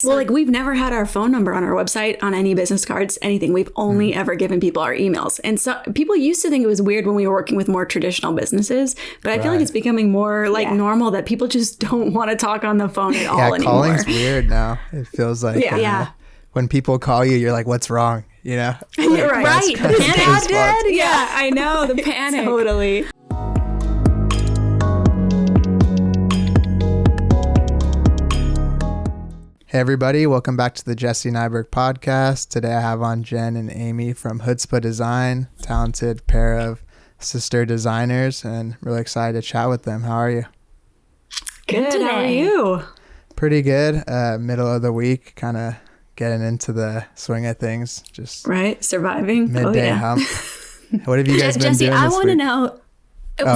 Well, like we've never had our phone number on our website, on any business cards, anything. We've only ever given people our emails. And so people used to think it was weird when we were working with more traditional businesses, but I feel like it's becoming more like normal that people just don't want to talk on the phone at all anymore. Calling's weird now. It feels like when people call you, you're like, what's wrong? You know? You're right. The panic. Dead? Yeah, I know. The panic. Totally. Hey everybody, welcome back to the Jesse Nyberg Podcast. Today I have on Jen and Amy from Hoodzpah Design, talented pair of sister designers, and really excited to chat with them. How are you? Good. How are you? Pretty good. Middle of the week, kind of getting into the swing of things. Just surviving. Midday hump. What have you guys been Jesse, doing I this want to week? know.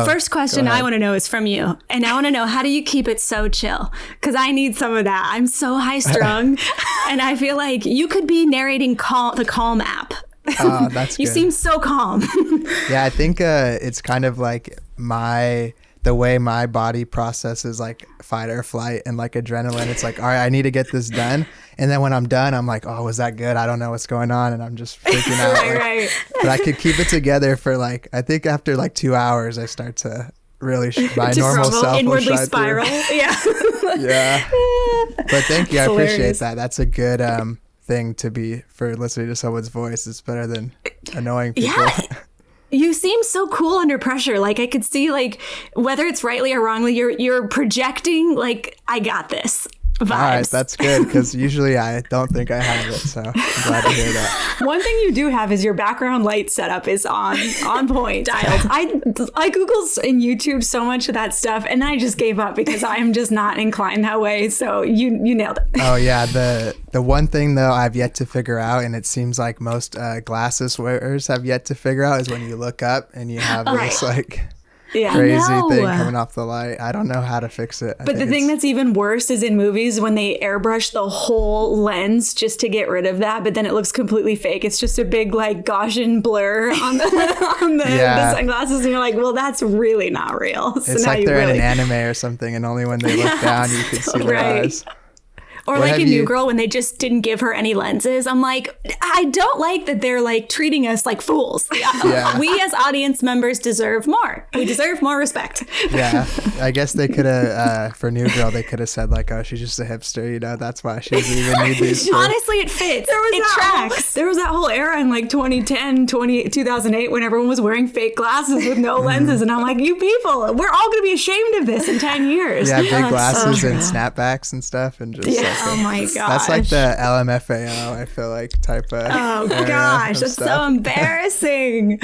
First question I want to know is from you. And I want to know, how do you keep it so chill? Because I need some of that. I'm so high strung. And I feel like you could be narrating the Calm app. Oh, that's You good. seem so calm. Yeah, I think it's kind of like the way my body processes like fight or flight and like adrenaline. It's like, all right, I need to get this done. And then when I'm done, I'm like, oh, was that good? I don't know what's going on. And I'm just freaking out. Right. But I could keep it together for like, I think after like 2 hours, I start to really, my normal self inwardly will shine spiral. through. Yeah. But thank you. I appreciate hilarious. that. That's a good thing to be for listening to someone's voice. It's better than annoying people. Yeah. You seem so cool under pressure. Like I could see, like, whether it's rightly or wrongly, you're projecting like, I got this vibes. All right, that's good, because usually I don't think I have it, so I'm glad to hear that. One thing you do have is your background light setup is on point. Dialed. I Googled and YouTube so much of that stuff, and I just gave up because I'm just not inclined that way. So you nailed it. Oh yeah, the one thing though I've yet to figure out, and it seems like most glasses wearers have yet to figure out, is when you look up and you have this like crazy thing coming off the light. I don't know how to fix it. But the thing that's even worse is in movies when they airbrush the whole lens just to get rid of that, but then it looks completely fake. It's just a big like Gaussian blur on the sunglasses, and you're like, well, that's really not real. So it's now like they're in an anime or something, and only when they look down you can see their eyes. Or like in New Girl when they just didn't give her any lenses. I'm like, I don't like that they're like treating us like fools. Yeah. We as audience members deserve more. We deserve more respect. Yeah. I guess they could have, for New Girl, they could have said like, oh, she's just a hipster, you know, that's why she doesn't even need these. Honestly, it fits. It tracks. There was that whole era in like 2008 when everyone was wearing fake glasses with no lenses. And I'm like, you people, we're all going to be ashamed of this in 10 years. Yeah, big glasses and snapbacks and stuff. And just Oh my gosh. That's like the LMFAO, I feel like, type of. Oh gosh, that's so embarrassing.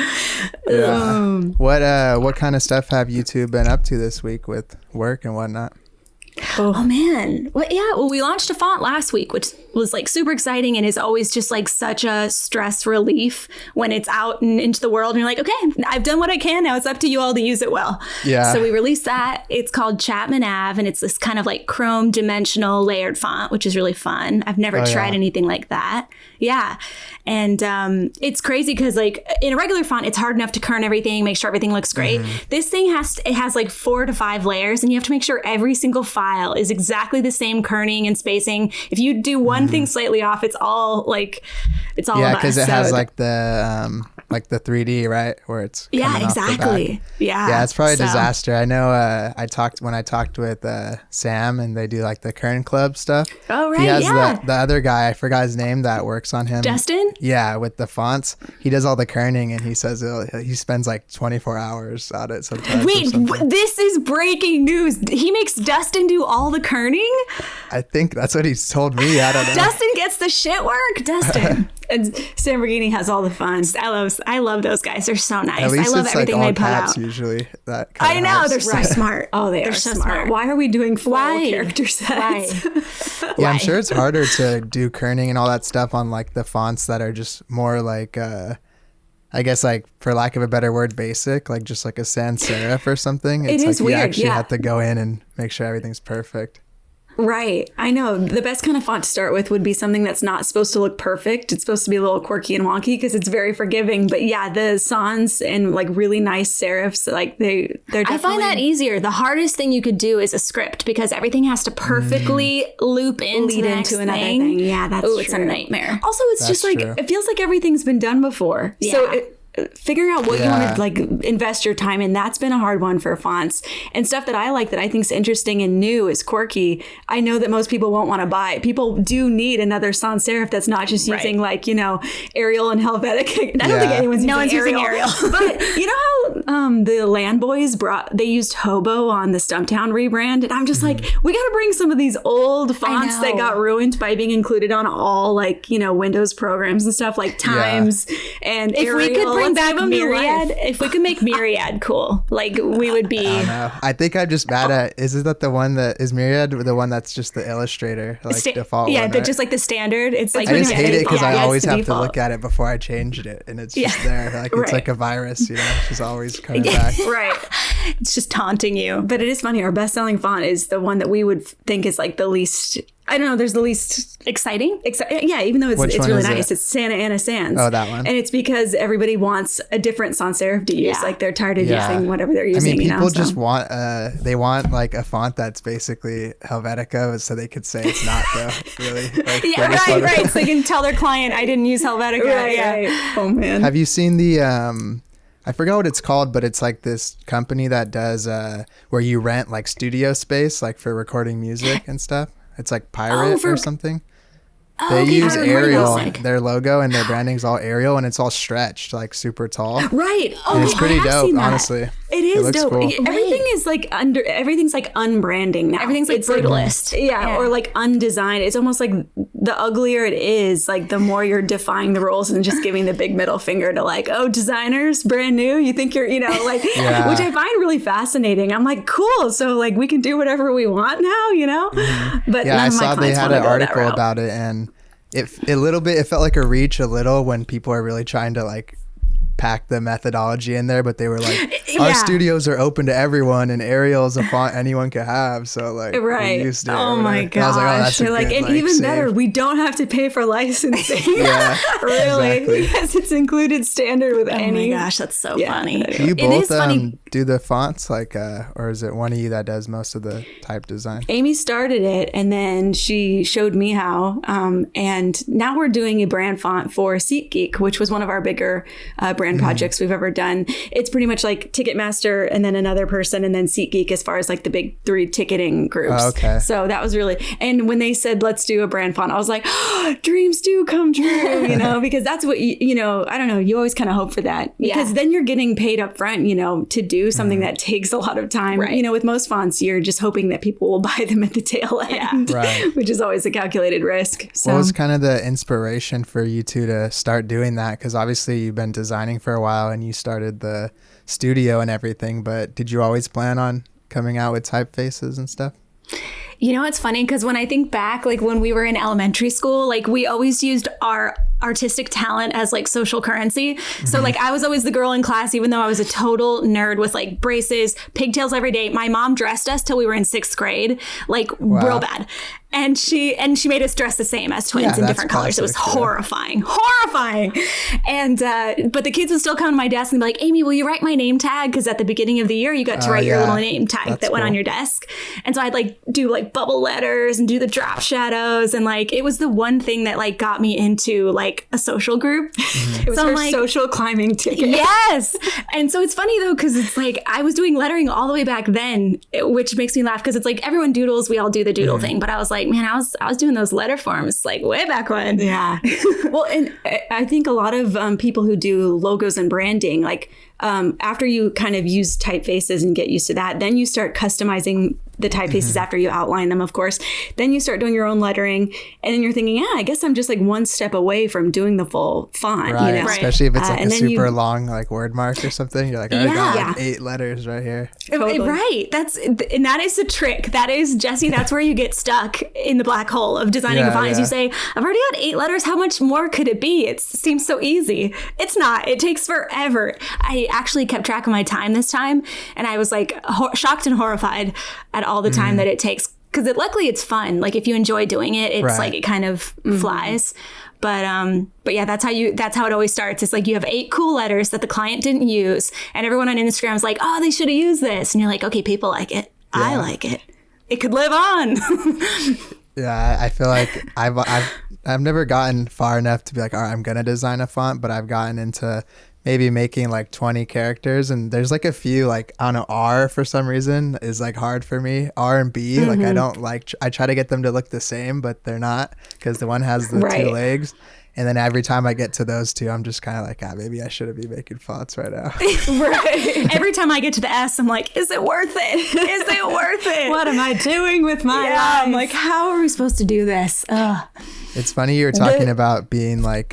Yeah. What kind of stuff have you two been up to this week with work and whatnot? Oh man. Well, we launched a font last week, which was like super exciting and is always just like such a stress relief when it's out and into the world and you're like, okay, I've done what I can. Now it's up to you all to use it well. Yeah. So we released that. It's called Chapman Ave, and it's this kind of like chrome dimensional layered font, which is really fun. I've never tried anything like that. Yeah. And it's crazy because like in a regular font, it's hard enough to kern everything, make sure everything looks great. This thing has like 4 to 5 layers, and you have to make sure every single file is exactly the same kerning and spacing. If you do one thing slightly off, it's all a mess. Yeah, because it has like the 3D, right, where it's coming off the back. Yeah, it's probably a disaster. I know. I talked with Sam, and they do like the Kern Club stuff. Oh right, he has the other guy, I forgot his name, that works on him. Justin. Yeah, with the fonts, he does all the kerning, and he says he spends like 24 hours on it sometimes. Wait, this is breaking news. He makes Dustin do all the kerning? I think that's what he's told me. I don't know. Dustin gets the shit work. Dustin. And Lamborghini has all the fun. I love those guys. They're so nice. At least I love it's everything like all they put caps out. usually. That I know, helps. they're so smart. Oh, they're so smart. smart. Why are we doing full Why? character sets? Why? Yeah, I'm sure it's harder to do kerning and all that stuff on like the fonts that are just more like I guess, like, for lack of a better word, basic, like just like a sans serif or something. It's It is like weird, you actually yeah. have to go in and make sure everything's perfect. Right. I know. The best kind of font to start with would be something that's not supposed to look perfect. It's supposed to be a little quirky and wonky because it's very forgiving. But yeah, the sans and like really nice serifs, like they're definitely... I find that easier. The hardest thing you could do is a script because everything has to perfectly lead into another thing. Yeah, that's true. It's a nightmare. Also, it's just like, it feels like everything's been done before. Yeah. So figuring out what you want to like invest your time in, that's been a hard one for fonts. And stuff that I like that I think is interesting and new is quirky. I know that most people won't want to buy. People do need another sans serif that's not just using like, you know, Arial and Helvetic. I don't think anyone's using Arial. But you know how the Land Boys they used Hobo on the Stumptown rebrand? And I'm just like, we got to bring some of these old fonts that got ruined by being included on all like, you know, Windows programs and stuff like Times and if Arial. We could bring back Myriad. If we could make Myriad cool, like we would be. I don't know. I think I'm just bad at. Is that the one that is Myriad? The one that's just the Illustrator, like default. Yeah, one, right? just like the standard. It's like I just hate it because I always have to look at it before I changed it, and it's just there. Like it's like a virus, you know. It's just always coming back. Right. It's just taunting you. But it is funny. Our best-selling font is the one that we would think is like the least. I don't know. There's the least exciting. Yeah, even though it's really nice. It? It's Santa Ana Sans. Oh, that one. And it's because everybody wants a different sans serif to use. Like they're tired of using whatever they're using. I mean, people just want they want like a font that's basically Helvetica, so they could say it's not though. Really. Like, right. So they can tell their client I didn't use Helvetica. Right. Oh man. Have you seen the? I forgot what it's called, but it's like this company that does where you rent like studio space, like for recording music and stuff. It's like Pirate or something. They use Arial, their logo and their branding's all Arial, and it's all stretched, like super tall. Right. And it's pretty dope, honestly. It is dope. Cool. Everything is like everything's like unbranding now. Everything's like brutalist. Or like undesigned. It's almost like the uglier it is, like the more you're defying the rules and just giving the big middle finger to like, oh, designers, brand new. You think you're, you know, like, which I find really fascinating. I'm like, cool. So like we can do whatever we want now, you know? But yeah, I saw they had an article about it, and it felt like a reach a little when people are really trying to like pack the methodology in there, but they were like, our studios are open to everyone, and Arial is a font anyone could have, so like we used it. Oh my gosh. I was like, oh, that's They're like, good, and even save. better, we don't have to pay for licensing. Really, exactly. because it's included standard with any. Oh my gosh, that's so funny. Do you both do the fonts, like, or is it one of you that does most of the type design? Amy started it, and then she showed me how, and now we're doing a brand font for SeatGeek, which was one of our bigger brand projects we've ever done. It's pretty much like Ticketmaster and then another person and then SeatGeek as far as like the big 3 ticketing groups. Oh, okay. So that was really, and when they said, let's do a brand font, I was like, oh, dreams do come true, you know, because that's what, you know, I don't know, you always kind of hope for that because then you're getting paid up front, you know, to do something that takes a lot of time. Right. You know, with most fonts, you're just hoping that people will buy them at the tail end, which is always a calculated risk. So. What was kind of the inspiration for you two to start doing that? Because obviously you've been designing for a while and you started the studio and everything, but did you always plan on coming out with typefaces and stuff? You know, it's funny because when I think back, like when we were in elementary school, like we always used our artistic talent as like social currency. So like I was always the girl in class, even though I was a total nerd with like braces, pigtails every day. My mom dressed us till we were in 6th grade, like real bad. And she made us dress the same as twins in different colors. It was horrifying. And but the kids would still come to my desk and be like, Amy, will you write my name tag? Because at the beginning of the year, you got to write your little name tag that went on your desk. And so I'd like do like bubble letters and do the drop shadows. And like it was the one thing that like got me into like a social group. It was her like, social climbing ticket. Yes. And so it's funny though, because it's like I was doing lettering all the way back then, which makes me laugh because it's like everyone doodles, we all do the doodle thing. But I was like, man, I was doing those letter forms like way back when. Yeah. Well, and I think a lot of people who do logos and branding, like after you kind of use typefaces and get used to that, then you start customizing the typefaces after you outline them, of course. Then you start doing your own lettering, and then you're thinking, I guess I'm just like one step away from doing the full font. Right, you know? Especially if it's like a super long like word mark or something. You're like, I got like 8 letters right here. Totally. Right. And that is the trick. That is, Jesse, that's where you get stuck in the black hole of designing a font. Is you say, I've already got 8 letters. How much more could it be? It seems so easy. It's not. It takes forever. I actually kept track of my time this time, and I was like shocked and horrified at all the time that it takes because luckily it's fun. Like if you enjoy doing it, it's like it kind of flies. But yeah, that's how it always starts. It's like you have 8 cool letters that the client didn't use, and everyone on Instagram is like, oh, they should have used this. And you're like, okay, people like it. Yeah. I like it. It could live on. Yeah, I feel like I've never gotten far enough to be like, all right, I'm gonna design a font, but I've gotten into maybe making like 20 characters, and there's like a few, like, I don't know, R for some reason is like hard for me. R and B, like I don't like, I try to get them to look the same, but they're not, because the one has the 2 legs. And then every time I get to those 2, I'm just kind of like, maybe I shouldn't be making fonts right now. Right. Every time I get to the S, I'm like, is it worth it? Is it worth it? What am I doing with my life? I'm like, how are we supposed to do this? It's funny you were talking about being like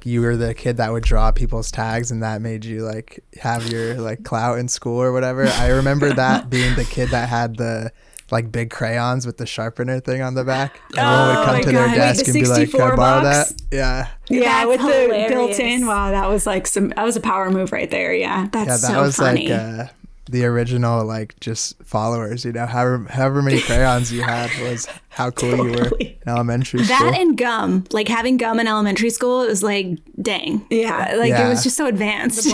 you were the kid that would draw people's tags, and that made you like have your like clout in school or whatever. I remember that being the kid that had the like big crayons with the sharpener thing on the back. Everyone would come to their desk and be like, can I borrow that? Yeah. Yeah, That's with hilarious. the built-in. Wow, that was like that was a power move right there. Yeah. That's that so was funny. like the original, like, just followers, you know, however many crayons you had was how cool you were in elementary school. That and gum, like having gum in elementary school, it was like, dang. Yeah. Like it was just so advanced.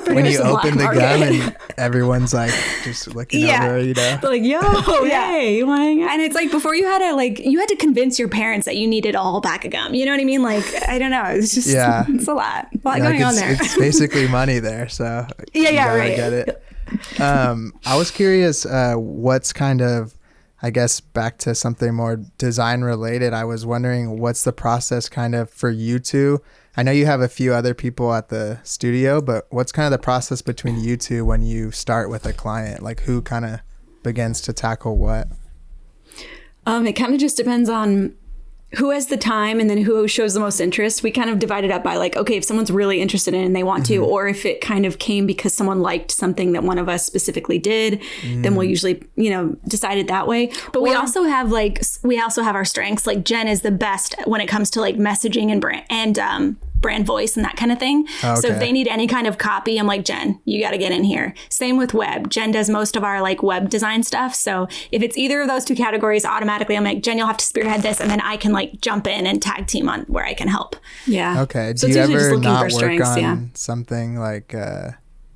When you open the gum and everyone's like just looking over, you know. Like, yo, hey, you want to hang out? And it's like before you had to convince your parents that you needed a whole pack of gum. You know what I mean? Like, I don't know. It's just, it's a lot going on there. It's basically money there. So you gotta get it. I was curious, what's kind of, I guess, back to something more design related. I was wondering, what's the process kind of for you two? I know you have a few other people at the studio, but what's kind of the process between you two when you start with a client? Like, who kind of begins to tackle what? It kind of just depends on who has the time and then who shows the most interest. We kind of divide it up by like, okay, if someone's really interested in it and they want to, or if it kind of came because someone liked something that one of us specifically did, then we'll usually, decide it that way. But we also have our strengths. Like Jen is the best when it comes to like messaging and brand voice and that kind of thing. Okay. So if they need any kind of copy, I'm like, Jen, you got to get in here. Same with web. Jen does most of our like web design stuff. So if it's either of those 2 categories, automatically I'm like, Jen, you'll have to spearhead this. And then I can like jump in and tag team on where I can help. Yeah. Okay. Do you ever not work on something like,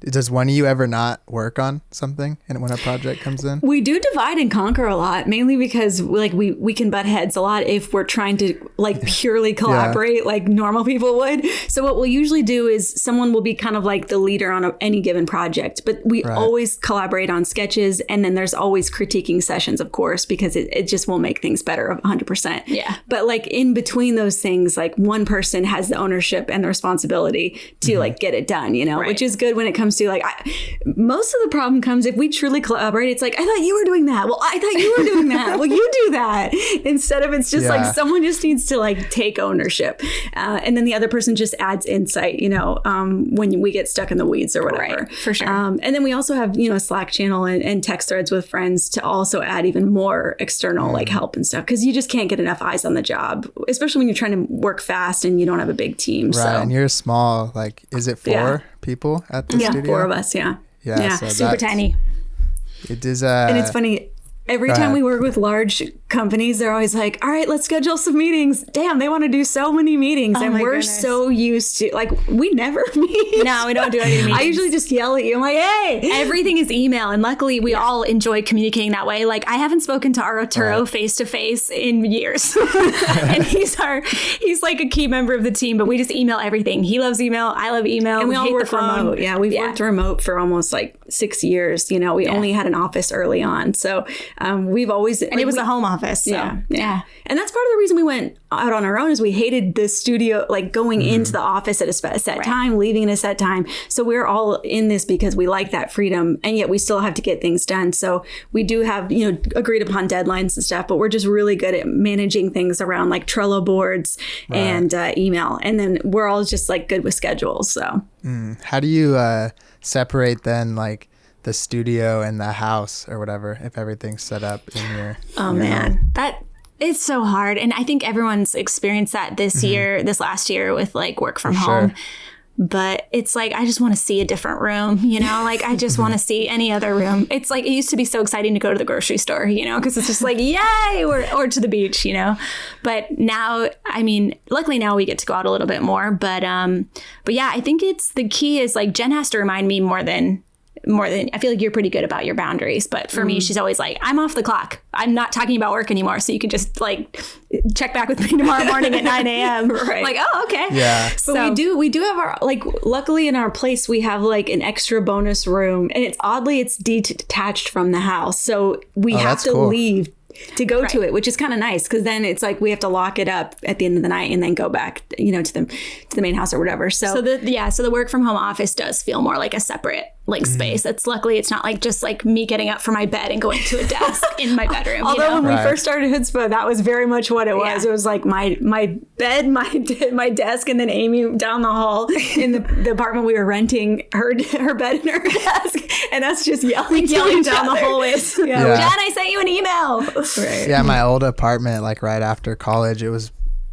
does one of you ever not work on something and when a project comes in? We do divide and conquer a lot, mainly because like we can butt heads a lot if we're trying to like purely collaborate like normal people would. So what we'll usually do is someone will be kind of like the leader on any given project, but we always collaborate on sketches, and then there's always critiquing sessions, of course, because it just will make things better 100%. Yeah. But like in between those things, like one person has the ownership and the responsibility to like get it done, which is good when it comes to like, most of the problem comes if we truly collaborate. It's like, I thought you were doing that. Well, I thought you were doing that. Well, you do that. Instead of it's just like someone just needs to like take ownership. And then the other person just adds insight, when we get stuck in the weeds or whatever. Right, for sure. And then we also have, a Slack channel and text threads with friends to also add even more external like help and stuff. Because you just can't get enough eyes on the job, especially when you're trying to work fast and you don't have a big team. Right. So. And you're small, like, is it 4 people at the studio? 4 of us. Yeah. So super tiny. It is. And it's funny. Every time we work with large companies, they're always like, all right, let's schedule some meetings. Damn, they want to do so many meetings. And we're so used to, like, we never meet. No, we don't do any meetings. I usually just yell at you. I'm like, hey. Everything is email. And luckily, we all enjoy communicating that way. Like, I haven't spoken to Arturo face to face in years. And he's like a key member of the team, but we just email everything. He loves email. I love email. And we all work remote. Yeah, we've worked remote for almost like 6 years. We only had an office early on. So we've always... And it was a home office. So. Yeah. And that's part of the reason we went out on our own is we hated the studio, like going into the office at a set time, leaving at a set time. So we're all in this because we like that freedom, and yet we still have to get things done. So we do have, agreed upon deadlines and stuff, but we're just really good at managing things around like Trello boards and email. And then we're all just like good with schedules. So how do you separate then like the studio and the house or whatever if everything's set up in your home? That it's so hard, and I think everyone's experienced that this last year with like work from home. But it's like, I just want to see a different room, you know, like I just want to see any other room. It's like, it used to be so exciting to go to the grocery store, you know, because it's just like, yay, or to the beach, you know. But now, I mean, luckily now we get to go out a little bit more. But yeah, I think the key is like Jen has to remind me more than I feel like you're pretty good about your boundaries. But for me, she's always like, I'm off the clock. I'm not talking about work anymore. So you can just like check back with me tomorrow morning at 9 a.m. Right. Like, oh, okay. Yeah. But we do have our, like, luckily in our place, we have like an extra bonus room, and it's detached from the house. So we have to leave to go to it, which is kind of nice, because then it's like we have to lock it up at the end of the night and then go back, you know, to the main house or whatever. So the work from home office does feel more like a separate like space. Luckily it's not like just like me getting up from my bed and going to a desk in my bedroom. Although when we first started Hoodzpah, that was very much what it was. It was like my bed, my desk, and then Amy down the hall in the apartment we were renting, her bed and her desk, and us just yelling down the hallways. Jen, I sent you an email. Right. Yeah, my old apartment, like right after college, it was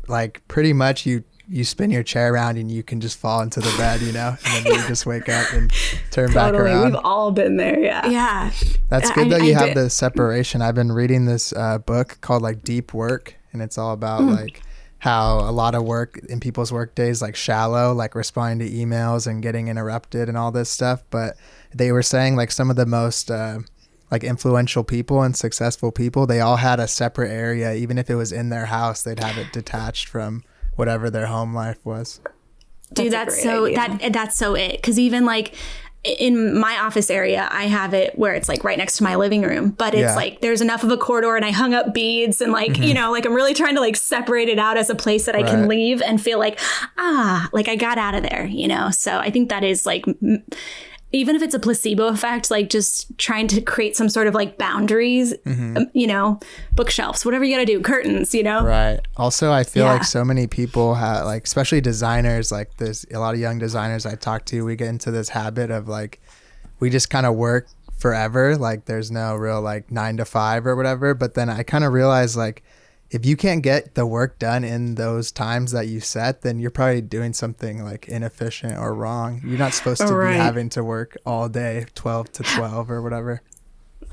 like pretty much you spin your chair around and you can just fall into the bed, you know, and then you just wake up and turn back around. We've all been there. Yeah. That's good that you have the separation. I've been reading this book called like Deep Work, and it's all about like how a lot of work in people's work days, like shallow, like responding to emails and getting interrupted and all this stuff. But they were saying like some of the most like influential people and successful people, they all had a separate area. Even if it was in their house, they'd have it detached from whatever their home life was. Dude, that's so it. Because even like in my office area, I have it where it's like right next to my living room, but it's like there's enough of a corridor, and I hung up beads, and like, you know, like I'm really trying to like separate it out as a place that I can leave and feel like, like I got out of there, you know? So I think that is like, even if it's a placebo effect, like just trying to create some sort of like boundaries, you know, bookshelves, whatever you got to do, curtains, you know? Right. Also, I feel like so many people have, like, especially designers, like there's a lot of young designers I talk to, we get into this habit of like, we just kind of work forever. Like there's no real like 9 to 5 or whatever. But then I kind of realized like, if you can't get the work done in those times that you set, then you're probably doing something like inefficient or wrong. You're not supposed to be having to work all day, 12 to 12 or whatever.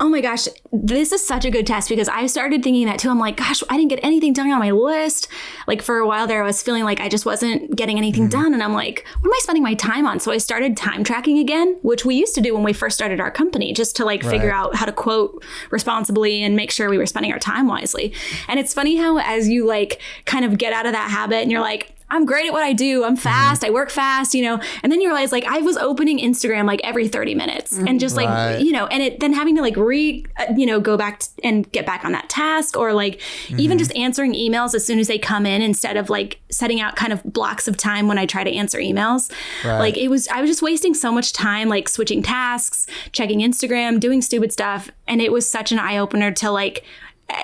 Oh my gosh, this is such a good test, because I started thinking that too. I'm like, gosh, I didn't get anything done on my list. Like for a while there, I was feeling like I just wasn't getting anything done. And I'm like, what am I spending my time on? So I started time tracking again, which we used to do when we first started our company, just to like figure out how to quote responsibly and make sure we were spending our time wisely. And it's funny how as you like kind of get out of that habit and you're like, I'm great at what I do. I'm fast. I work fast, you know, and then you realize like I was opening Instagram like every 30 minutes and just like, you know, and then having to like go back and get back on that task, or like even just answering emails as soon as they come in, instead of like setting out kind of blocks of time when I try to answer emails. Like I was just wasting so much time, like switching tasks, checking Instagram, doing stupid stuff. And it was such an eye opener to like,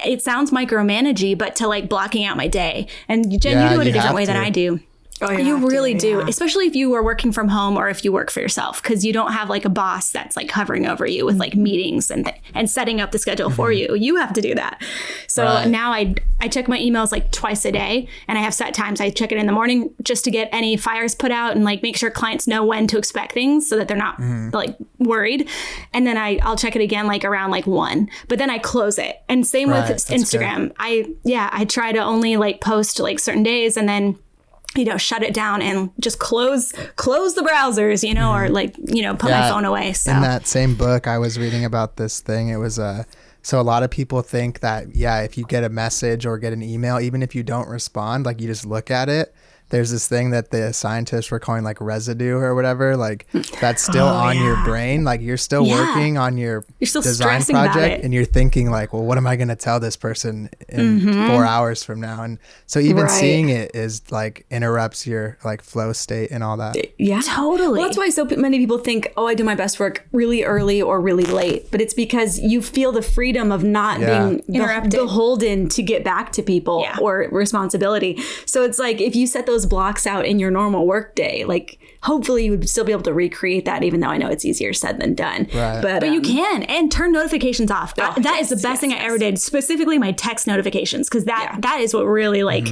it sounds micromanagey, but to like blocking out my day. And Jen, you do it a different way than I do. Oh, you really do, especially if you are working from home or if you work for yourself, because you don't have like a boss that's like hovering over you with like meetings and setting up the schedule for you. You have to do that. So now I check my emails like twice a day, and I have set times. I check it in the morning just to get any fires put out and like make sure clients know when to expect things so that they're not like worried. And then I'll check it again like around like 1, but then I close it. And same with Instagram. I try to only like post like certain days, and then shut it down and just close the browsers, or like, put my phone away. So in that same book, I was reading about this thing. It was so a lot of people think that, if you get a message or get an email, even if you don't respond, like you just look at it, there's this thing that the scientists were calling like residue or whatever, like that's still on your brain. Like you're still working on your design project and you're thinking like, well, what am I going to tell this person in 4 hours from now? And so even seeing it is like interrupts your like flow state and all that. Yeah, totally. Well, that's why so many people think, I do my best work really early or really late, but it's because you feel the freedom of not being beholden to get back to people or responsibility. So it's like, if you set those blocks out in your normal work day, like hopefully you would still be able to recreate that, even though I know it's easier said than done. But you can, and turn notifications off. That is the best thing I ever did, specifically my text notifications, because that is what really like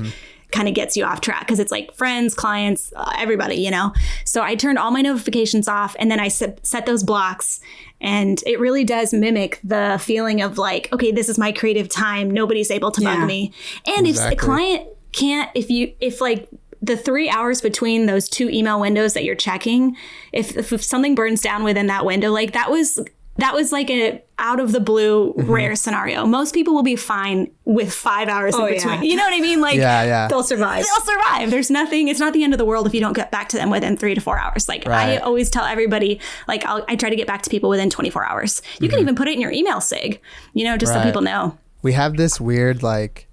kind of gets you off track because it's like friends, clients, everybody, you know? So I turned all my notifications off and then I set those blocks, and it really does mimic the feeling of like, okay, this is my creative time. Nobody's able to bug me. And if a client can't, if like the 3 hours between those 2 email windows that you're checking, if something burns down within that window, like that was like a out of the blue rare scenario. Most people will be fine with 5 hours in between. Yeah. You know what I mean? Like they'll survive. They'll survive. There's nothing, it's not the end of the world if you don't get back to them within 3 to 4 hours. Like I always tell everybody, like I try to get back to people within 24 hours. You can even put it in your email sig, you know, just so people know. We have this weird like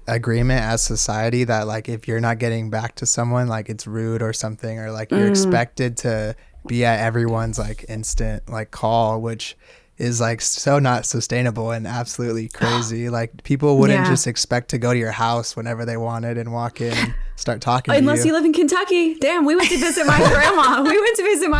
agreement as society that like if you're not getting back to someone, like it's rude or something, or like you're expected to be at everyone's like instant like call, which is like so not sustainable and absolutely crazy. Like people wouldn't just expect to go to your house whenever they wanted and walk in and start talking to you. Unless you live in Kentucky. Damn, we went to visit my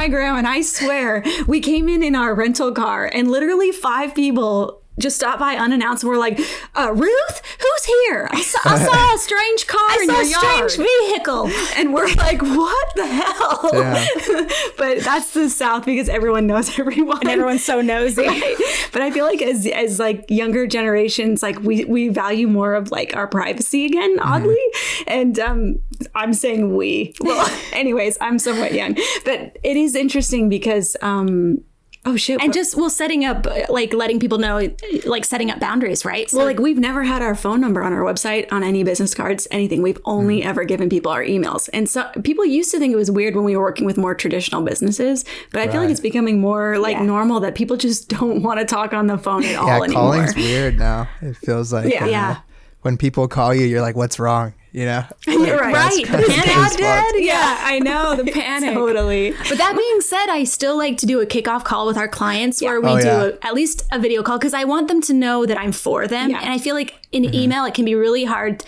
grandma. And I swear we came in our rental car and literally 5 people just stopped by unannounced and we're like, Ruth, who's here? I saw a strange car in your yard. I saw a strange vehicle. And we're like, what the hell? Yeah. But that's the South because everyone knows everyone. And everyone's so nosy. Right? But I feel like as like younger generations, like we value more of like our privacy again, oddly. And I'm saying we. Well, anyways, I'm somewhat young. But it is interesting because oh shit. And just, setting up, like letting people know, like setting up boundaries, right? So, well, like we've never had our phone number on our website, on any business cards, anything. We've only ever given people our emails. And so people used to think it was weird when we were working with more traditional businesses, but I feel like it's becoming more like normal that people just don't want to talk on the phone at all anymore. Yeah, calling's weird now. It feels like when people call you, you're like, what's wrong? You know? You're right. The panic. Dead? Yeah, I know. The panic. Totally. But that being said, I still like to do a kickoff call with our clients where we do at least a video call because I want them to know that I'm for them. Yeah. And I feel like in email, it can be really hard.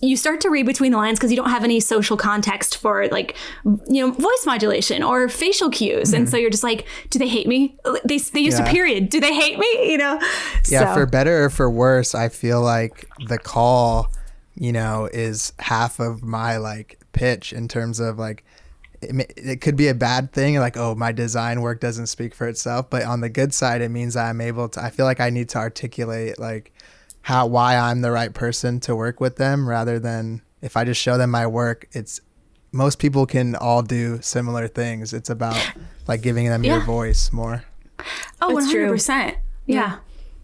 You start to read between the lines because you don't have any social context for like, you know, voice modulation or facial cues. And so you're just like, do they hate me? They used a period. Do they hate me? You know? Yeah, for better or for worse, I feel like the call, you know, is half of my like pitch in terms of like, it could be a bad thing. Like, oh, my design work doesn't speak for itself. But on the good side, it means I'm able to, I feel like I need to articulate like why I'm the right person to work with them rather than if I just show them my work. It's most people can all do similar things. It's about like giving them your voice more. Oh, that's 100%. Yeah.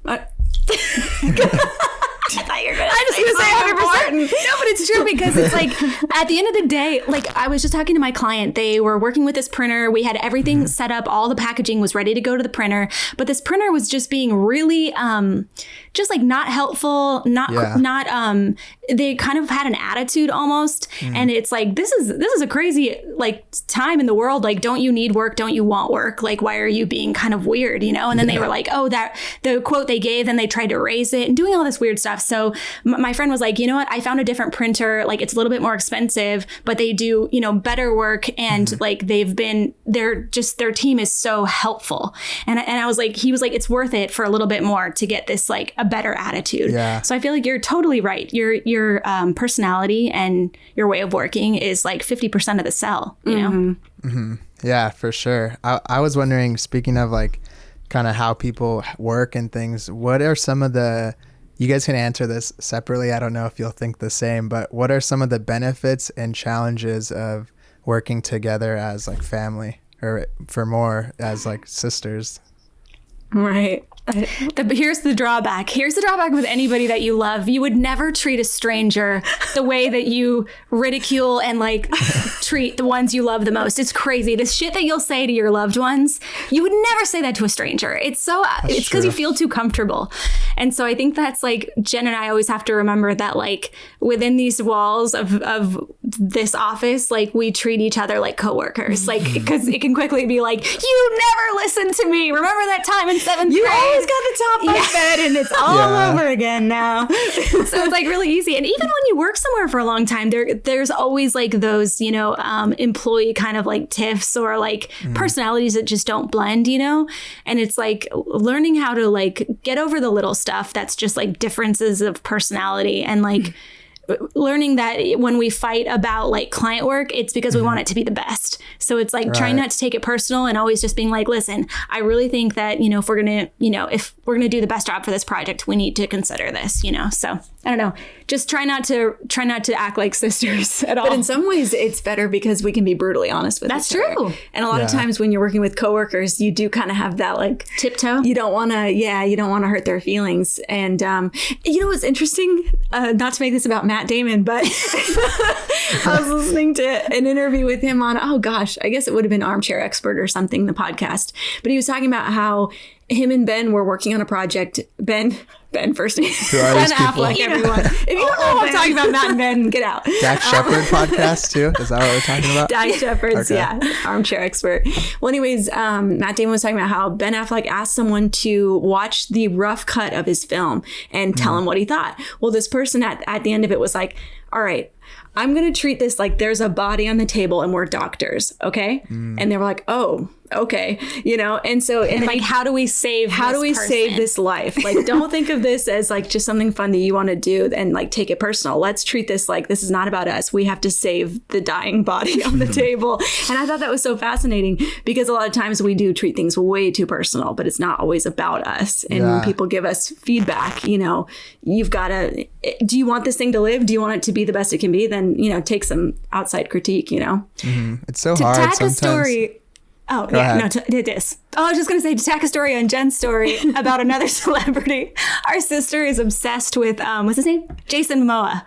I thought you were going to I just going to say 100%. No, but it's true because it's like at the end of the day, like I was just talking to my client. They were working with this printer. We had everything set up. All the packaging was ready to go to the printer. But this printer was just being really just like not helpful, not they kind of had an attitude almost. And it's like, this is a crazy like time in the world. Like, don't you need work? Don't you want work? Like, why are you being kind of weird, you know? And then they were like, oh, that the quote they gave, and they tried to erase it and doing all this weird stuff. So my friend was like, you know what? I found a different printer. Like, it's a little bit more expensive, but they do, you know, better work. And like, their team is so helpful. And I was like, he was like, it's worth it for a little bit more to get this, like a better attitude. Yeah. So I feel like you're totally right. Your personality and your way of working is like 50% of the sell, you know? Yeah, for sure. I was wondering, speaking of like kind of how people work and things, what are some of the, you guys can answer this separately. I don't know if you'll think the same, but what are some of the benefits and challenges of working together as like family, or for more as like sisters? Right. Here's the drawback. Here's the drawback with anybody that you love. You would never treat a stranger the way that you ridicule and like treat the ones you love the most. It's crazy. The shit that you'll say to your loved ones, you would never say that to a stranger. It's because you feel too comfortable. And so I think that's like, Jen and I always have to remember that like within these walls of this office, like we treat each other like coworkers, like, because it can quickly be like, you never listened to me. Remember that time in 7th grade? Always got the top bunk bed and it's all over again now. So it's like really easy. And even when you work somewhere for a long time, there's always like those, you know, employee kind of like tiffs or like personalities that just don't blend, you know? And it's like learning how to like get over the little stuff that's just like differences of personality and like learning that when we fight about like client work, it's because we want it to be the best. So it's like trying not to take it personal and always just being like, listen, I really think that, if we're going to do the best job for this project, we need to consider this, so I don't know, just try not to act like sisters at all. But in some ways it's better because we can be brutally honest with each other. True. And a lot of times when you're working with coworkers, you do kind of have that like tiptoe. You don't want to hurt their feelings. And what's interesting, not to make this about Matt Damon, but I was listening to an interview with him on, I guess it would have been Armchair Expert or something, the podcast. But he was talking about how him and Ben were working on a project. Ben first name. Who are these people? Affleck, everyone. If you don't know what I'm talking about, Matt and Ben, get out. Dak Shepard podcast too? Is that what we're talking about? Dak Shepard's, Armchair Expert. Well, anyways, Matt Damon was talking about how Ben Affleck asked someone to watch the rough cut of his film and tell him what he thought. Well, this person at the end of it was like, all right, I'm going to treat this like there's a body on the table and we're doctors. Okay. And they were like, oh, okay. And so, and like, how do we save this life? Like, don't think of this as like just something fun that you want to do and like take it personal. Let's treat this like this is not about us. We have to save the dying body on the table. And I thought that was so fascinating because a lot of times we do treat things way too personal, but it's not always about us. And when people give us feedback, you've got to, do you want this thing to live? Do you want it to be the best it can be? Then, take some outside critique, It's so hard tack sometimes. A story. Oh, yeah, no, it is. Oh, I was just going to say, to tack a story on Jen's story about another celebrity. Our sister is obsessed with, what's his name? Jason Momoa.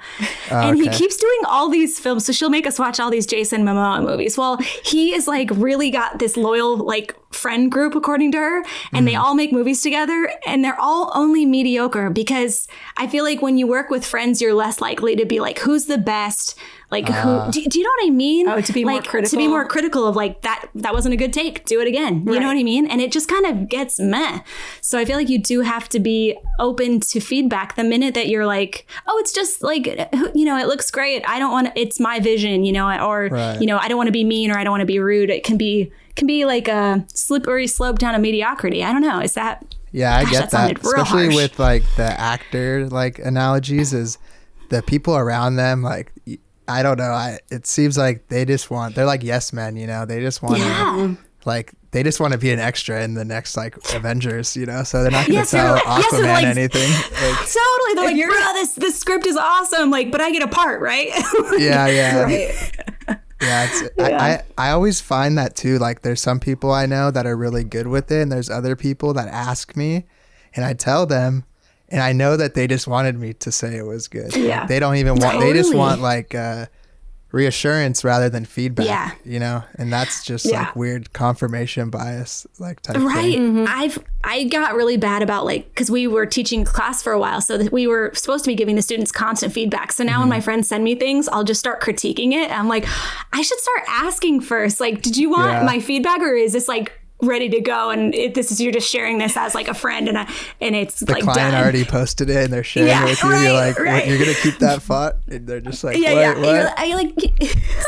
And he keeps doing all these films. So she'll make us watch all these Jason Momoa movies. Well, he is like really got this loyal, like, friend group, according to her. And they all make movies together. And they're all only mediocre because I feel like when you work with friends, you're less likely to be like, who's the best? Like, who, do you know what I mean? Oh, to be more critical. To be more critical of like, that wasn't a good take. Do it again. You know what I mean? And it just kind of gets meh. So I feel like you do have to be open to feedback the minute that you're like, oh, it's just like, it looks great. I don't want to, it's my vision, or, I don't want to be mean or I don't want to be rude. It can be like a slippery slope down to mediocrity. I don't know. Is that? Yeah, I get that. Especially harsh. with like the actor like analogies is the people around them, like, I don't know. It seems like they're like yes men, they just want to they just want to be an extra in the next like Avengers, so they're not going to tell Aquaman anything. Like, totally. They're like, bro, this script is awesome. Like, but I get a part, right? Yeah. Right. Yeah, I always find that too. Like there's some people I know that are really good with it and there's other people that ask me and I tell them and I know that they just wanted me to say it was good. Yeah. Like, they don't even want, they just want like reassurance rather than feedback, and that's just like weird confirmation bias like type thing. Mm-hmm. I got really bad about like, because we were teaching class for a while, so that we were supposed to be giving the students constant feedback. So now when my friends send me things, I'll just start critiquing it. I'm like, I should start asking first, like, did you want my feedback or is this like ready to go and you're just sharing this as like a friend and it's the like client done. already posted it and they're sharing it with you. You're like, what, you're gonna keep that font? And they're just like, what? I like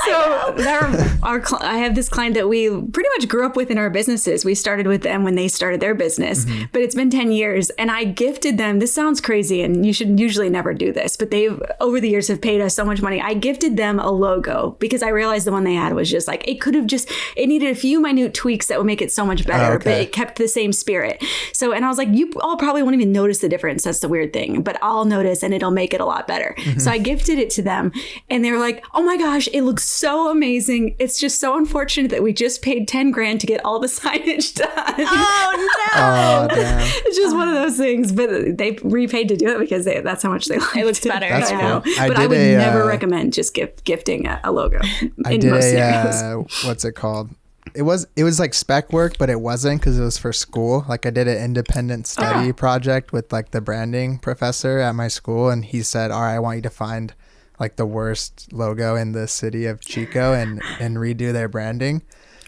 so I have this client that we pretty much grew up with in our businesses. We started with them when they started their business, but it's been 10 years and I gifted them, this sounds crazy and you should usually never do this, but they've over the years have paid us so much money. I gifted them a logo because I realized the one they had was just like, it needed a few minute tweaks that would make it so much better, but it kept the same spirit. So, and I was like, you all probably won't even notice the difference. That's the weird thing, but I'll notice and it'll make it a lot better. So I gifted it to them and they were like, oh my gosh, it looks so amazing. It's just so unfortunate that we just paid 10 grand to get all the signage done. Oh no. Oh, damn. It's just one of those things, but they repaid to do it because that's how much they like it. Looks better. That's I cool. But I would never recommend just gifting a logo. I did what's it called? It was like spec work, but it wasn't because it was for school. Like I did an independent study project with like the branding professor at my school. And he said, all right, I want you to find like the worst logo in the city of Chico and redo their branding.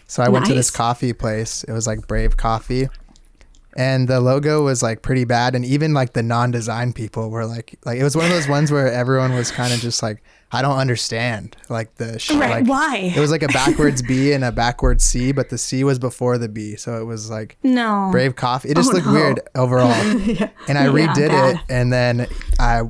So I went to this coffee place. It was like Brave Coffee. And the logo was like pretty bad. And even like the non-design people were like it was one of those ones where everyone was kind of just like, I don't understand. Like right, why? It was like a backwards B and a backwards C, but the C was before the B. So it was like Brave Coffee. It just looked weird overall. Yeah. And I redid it. And then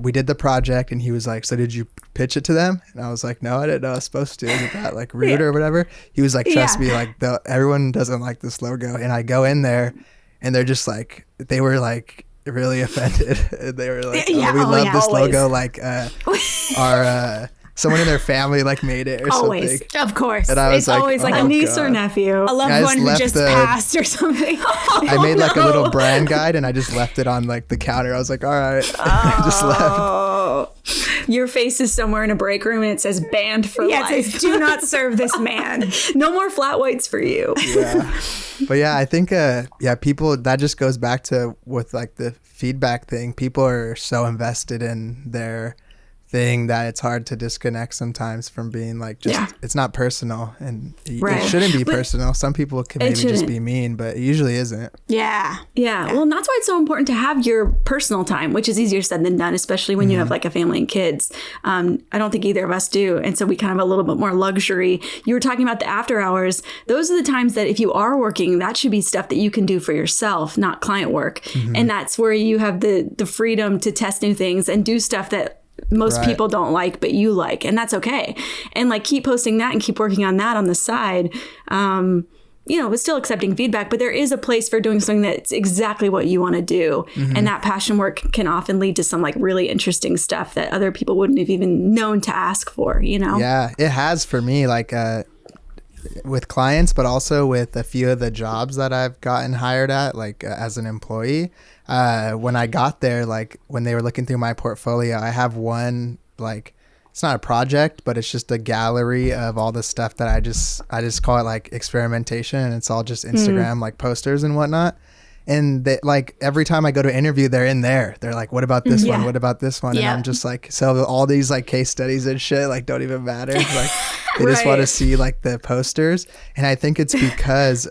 we did the project and he was like, so did you pitch it to them? And I was like, no, I didn't know I was supposed to. Is that like rude or whatever? He was like, trust me, like everyone doesn't like this logo. And I go in there and they're just like, they were like really offended. They were like, we love this logo. Like our someone in their family like made it or something. Of course. And I was it's always like a niece or nephew. A loved one who just passed or something. I made like a little brand guide and I just left it on like the counter. I was like, all right. I just left. Your face is somewhere in a break room and it says banned for life. It says, do not serve this man. No more flat whites for you. Yeah. But yeah, I think, people, that just goes back to with like the feedback thing. People are so invested in their thing that it's hard to disconnect sometimes from being like just it's not personal and it shouldn't be personal. Some people can maybe just be mean, but it usually isn't. Yeah. Well, and that's why it's so important to have your personal time, which is easier said than done, especially when you have like a family and kids. I don't think either of us do, and so we kind of have a little bit more luxury. You were talking about the after hours. Those are the times that if you are working, that should be stuff that you can do for yourself, not client work. And that's where you have the freedom to test new things and do stuff that most people don't like, but you like, and that's okay. And like keep posting that and keep working on that on the side. But still accepting feedback, but there is a place for doing something that's exactly what you want to do. And that passion work can often lead to some like really interesting stuff that other people wouldn't have even known to ask for, Yeah, it has for me, like with clients, but also with a few of the jobs that I've gotten hired at, like as an employee. When I got there, like when they were looking through my portfolio, I have one, like, it's not a project, but it's just a gallery of all the stuff that I just call it like experimentation, and it's all just Instagram like posters and whatnot. And they, like every time I go to interview, they're in there. They're like, what about this one? What about this one? And I'm just like, so all these like case studies and shit like don't even matter. Like they just want to see like the posters. And I think it's because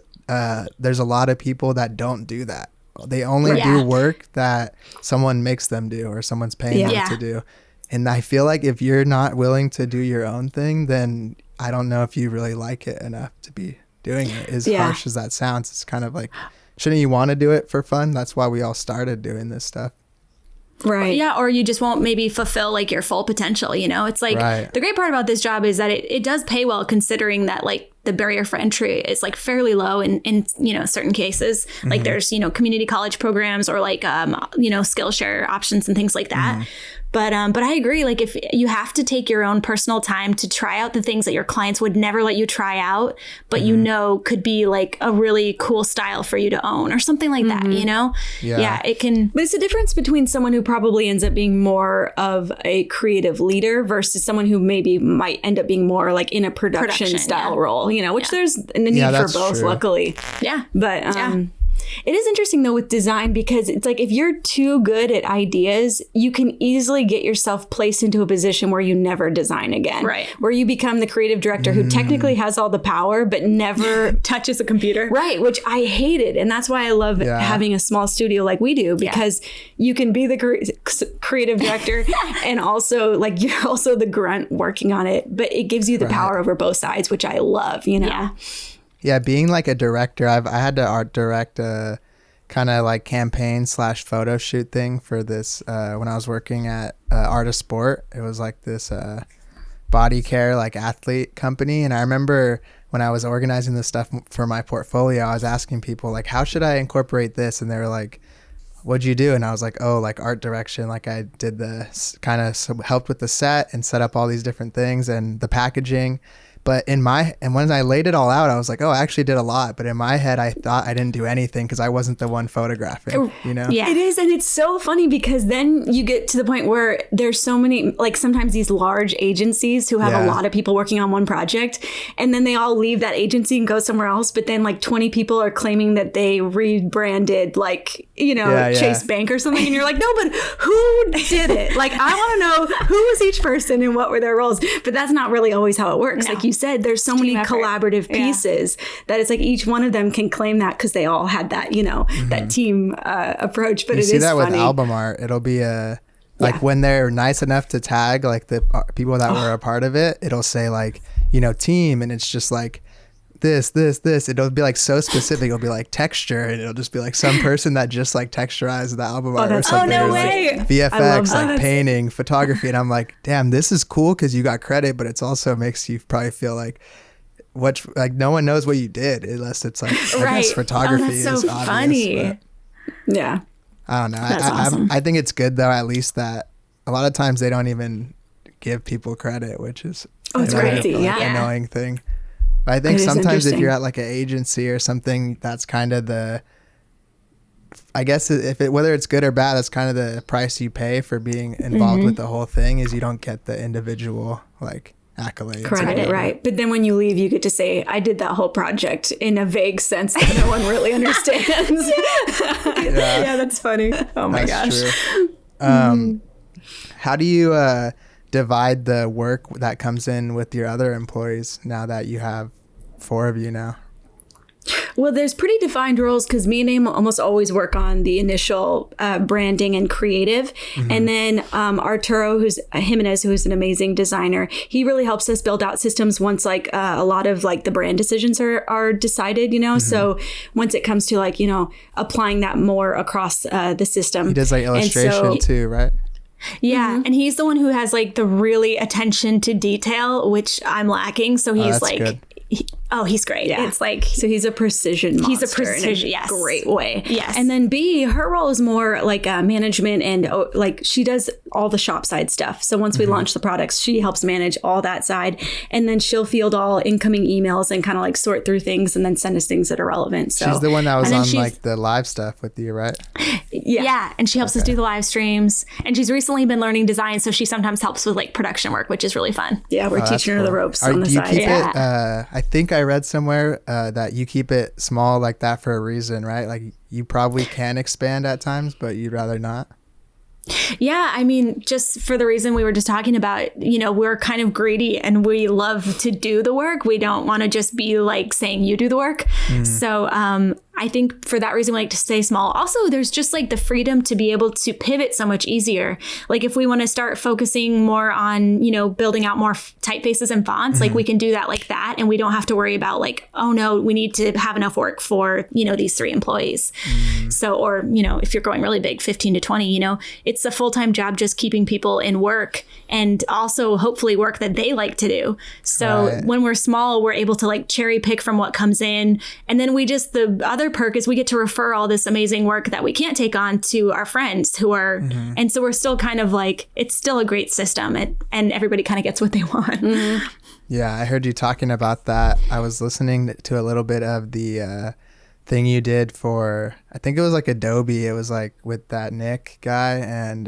there's a lot of people that don't do that. They only do work that someone makes them do or someone's paying them to do. And I feel like if you're not willing to do your own thing, then I don't know if you really like it enough to be doing it. As harsh as that sounds, it's kind of like, shouldn't you want to do it for fun? That's why we all started doing this stuff. Right. Yeah. Or you just won't maybe fulfill like your full potential. It's like the great part about this job is that it does pay well, considering that like the barrier for entry is like fairly low in certain cases. Like there's, community college programs or like, Skillshare options and things like that. But I agree. Like if you have to take your own personal time to try out the things that your clients would never let you try out, but could be like a really cool style for you to own or something like that, Yeah, it can. But it's a difference between someone who probably ends up being more of a creative leader versus someone who maybe might end up being more like in a production style role, which there's a need for both, true. Luckily. Yeah. But it is interesting though with design, because it's like if you're too good at ideas, you can easily get yourself placed into a position where you never design again. Right. Where you become the creative director who technically has all the power, but never touches a computer. Right. Which I hated. And that's why I love having a small studio like we do, because you can be the creative director and also like you're also the grunt working on it, but it gives you the power over both sides, which I love, Yeah, being like a director, I had to art direct a kind of like campaign / photo shoot thing for this when I was working at Art of Sport. It was like this body care like athlete company. And I remember when I was organizing this stuff for my portfolio, I was asking people like, how should I incorporate this? And they were like, what'd you do? And I was like, oh, like art direction. Like I did the kind of helped with the set and set up all these different things and the packaging. But and when I laid it all out, I was like, oh, I actually did a lot. But in my head, I thought I didn't do anything because I wasn't the one photographing, Yeah, it is. And it's so funny because then you get to the point where there's so many, like sometimes these large agencies who have a lot of people working on one project, and then they all leave that agency and go somewhere else. But then like 20 people are claiming that they rebranded like Chase Bank or something. And you're like, no, but who did it? Like, I want to know who was each person and what were their roles. But that's not really always how it works. No. Like you said, there's so many collaborative pieces that it's like each one of them can claim that because they all had that, that team approach. But you see that funny. With album art, it'll be when they're nice enough to tag like the people that were a part of it, it'll say like, team, and it's just like this. It'll be like so specific. It'll be like texture, and it'll just be like some person that just like texturized the album art or something. Oh, no way. Like VFX, like painting, photography. And I'm like, damn, this is cool because you got credit, but it's also makes you probably feel like no one knows what you did unless it's like, I guess photography that's so is obvious. Funny. Yeah. I don't know. That's awesome. I think it's good though, at least that a lot of times they don't even give people credit, which is it's crazy. Annoying thing. But I think sometimes if you're at like an agency or something, that's kind of I guess whether it's good or bad, that's kind of the price you pay for being involved with the whole thing is you don't get the individual like accolades. Credit, right. But then when you leave, you get to say, I did that whole project in a vague sense that no one really understands. Yeah, that's funny. Oh my gosh. True. How do you divide the work that comes in with your other employees now that you have 4 of you now? Well, there's pretty defined roles because me and Aim almost always work on the initial branding and creative. And then Arturo, who's Jimenez, who's an amazing designer, he really helps us build out systems once like a lot of like the brand decisions are decided, So once it comes to like, applying that more across the system. He does like illustration too, right? Yeah. And he's the one who has like the really attention to detail, which I'm lacking. So he's like, good. He's great. Yeah. It's like, so he's a precision monster. He's a precision, in a great way. Yes. And then B, her role is more like management and like she does all the shop side stuff. So once we launch the products, she helps manage all that side. And then she'll field all incoming emails and kind of like sort through things and then send us things that are relevant. So she's the one that was on like the live stuff with you, right? Yeah. And she helps us do the live streams. And she's recently been learning design. So she sometimes helps with like production work, which is really fun. Yeah. We're teaching her the ropes on the side. Keep it, I think I read somewhere that you keep it small like that for a reason, right? Like you probably can expand at times, but you'd rather not. Yeah, I mean, just for the reason we were just talking about, we're kind of greedy and we love to do the work. We don't want to just be like saying you do the work. So I think for that reason, we like to stay small. Also, there's just like the freedom to be able to pivot so much easier. Like if we want to start focusing more on, building out more typefaces and fonts, like we can do that like that. And we don't have to worry about like, oh no, we need to have enough work for, these 3 employees. So, or, if you're going really big, 15 to 20, it's a full-time job just keeping people in work and also hopefully work that they like to do. So when we're small, we're able to like cherry pick from what comes in. And then the other perk is we get to refer all this amazing work that we can't take on to our friends who are, and so we're still kind of like, it's still a great system and everybody kind of gets what they want. Yeah, I heard you talking about that. I was listening to a little bit of the thing you did for, I think it was like Adobe. It was like with that Nick guy and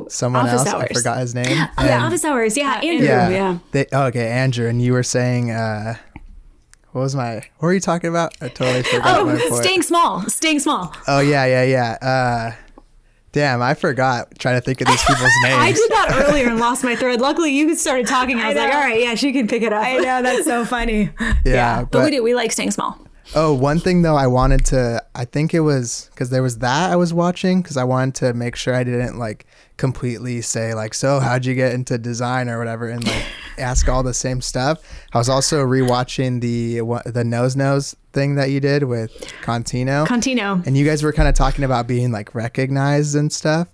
someone Office else. Hours. I forgot his name. Office Hours. Yeah, Andrew. Andrew. And you were saying, what were you talking about? I totally forgot my point. Staying small. Oh, yeah. Damn, I forgot trying to think of these people's names. I did that earlier and lost my thread. Luckily, you started talking. I was like, all right, yeah, she can pick it up. I know, that's so funny. Yeah. But we do. We like staying small. Oh, one thing though, I think it was because there was that I was watching because I wanted to make sure I didn't like completely say like, so how'd you get into design or whatever and like ask all the same stuff. I was also rewatching the nose thing that you did with Contino. And you guys were kind of talking about being like recognized and stuff.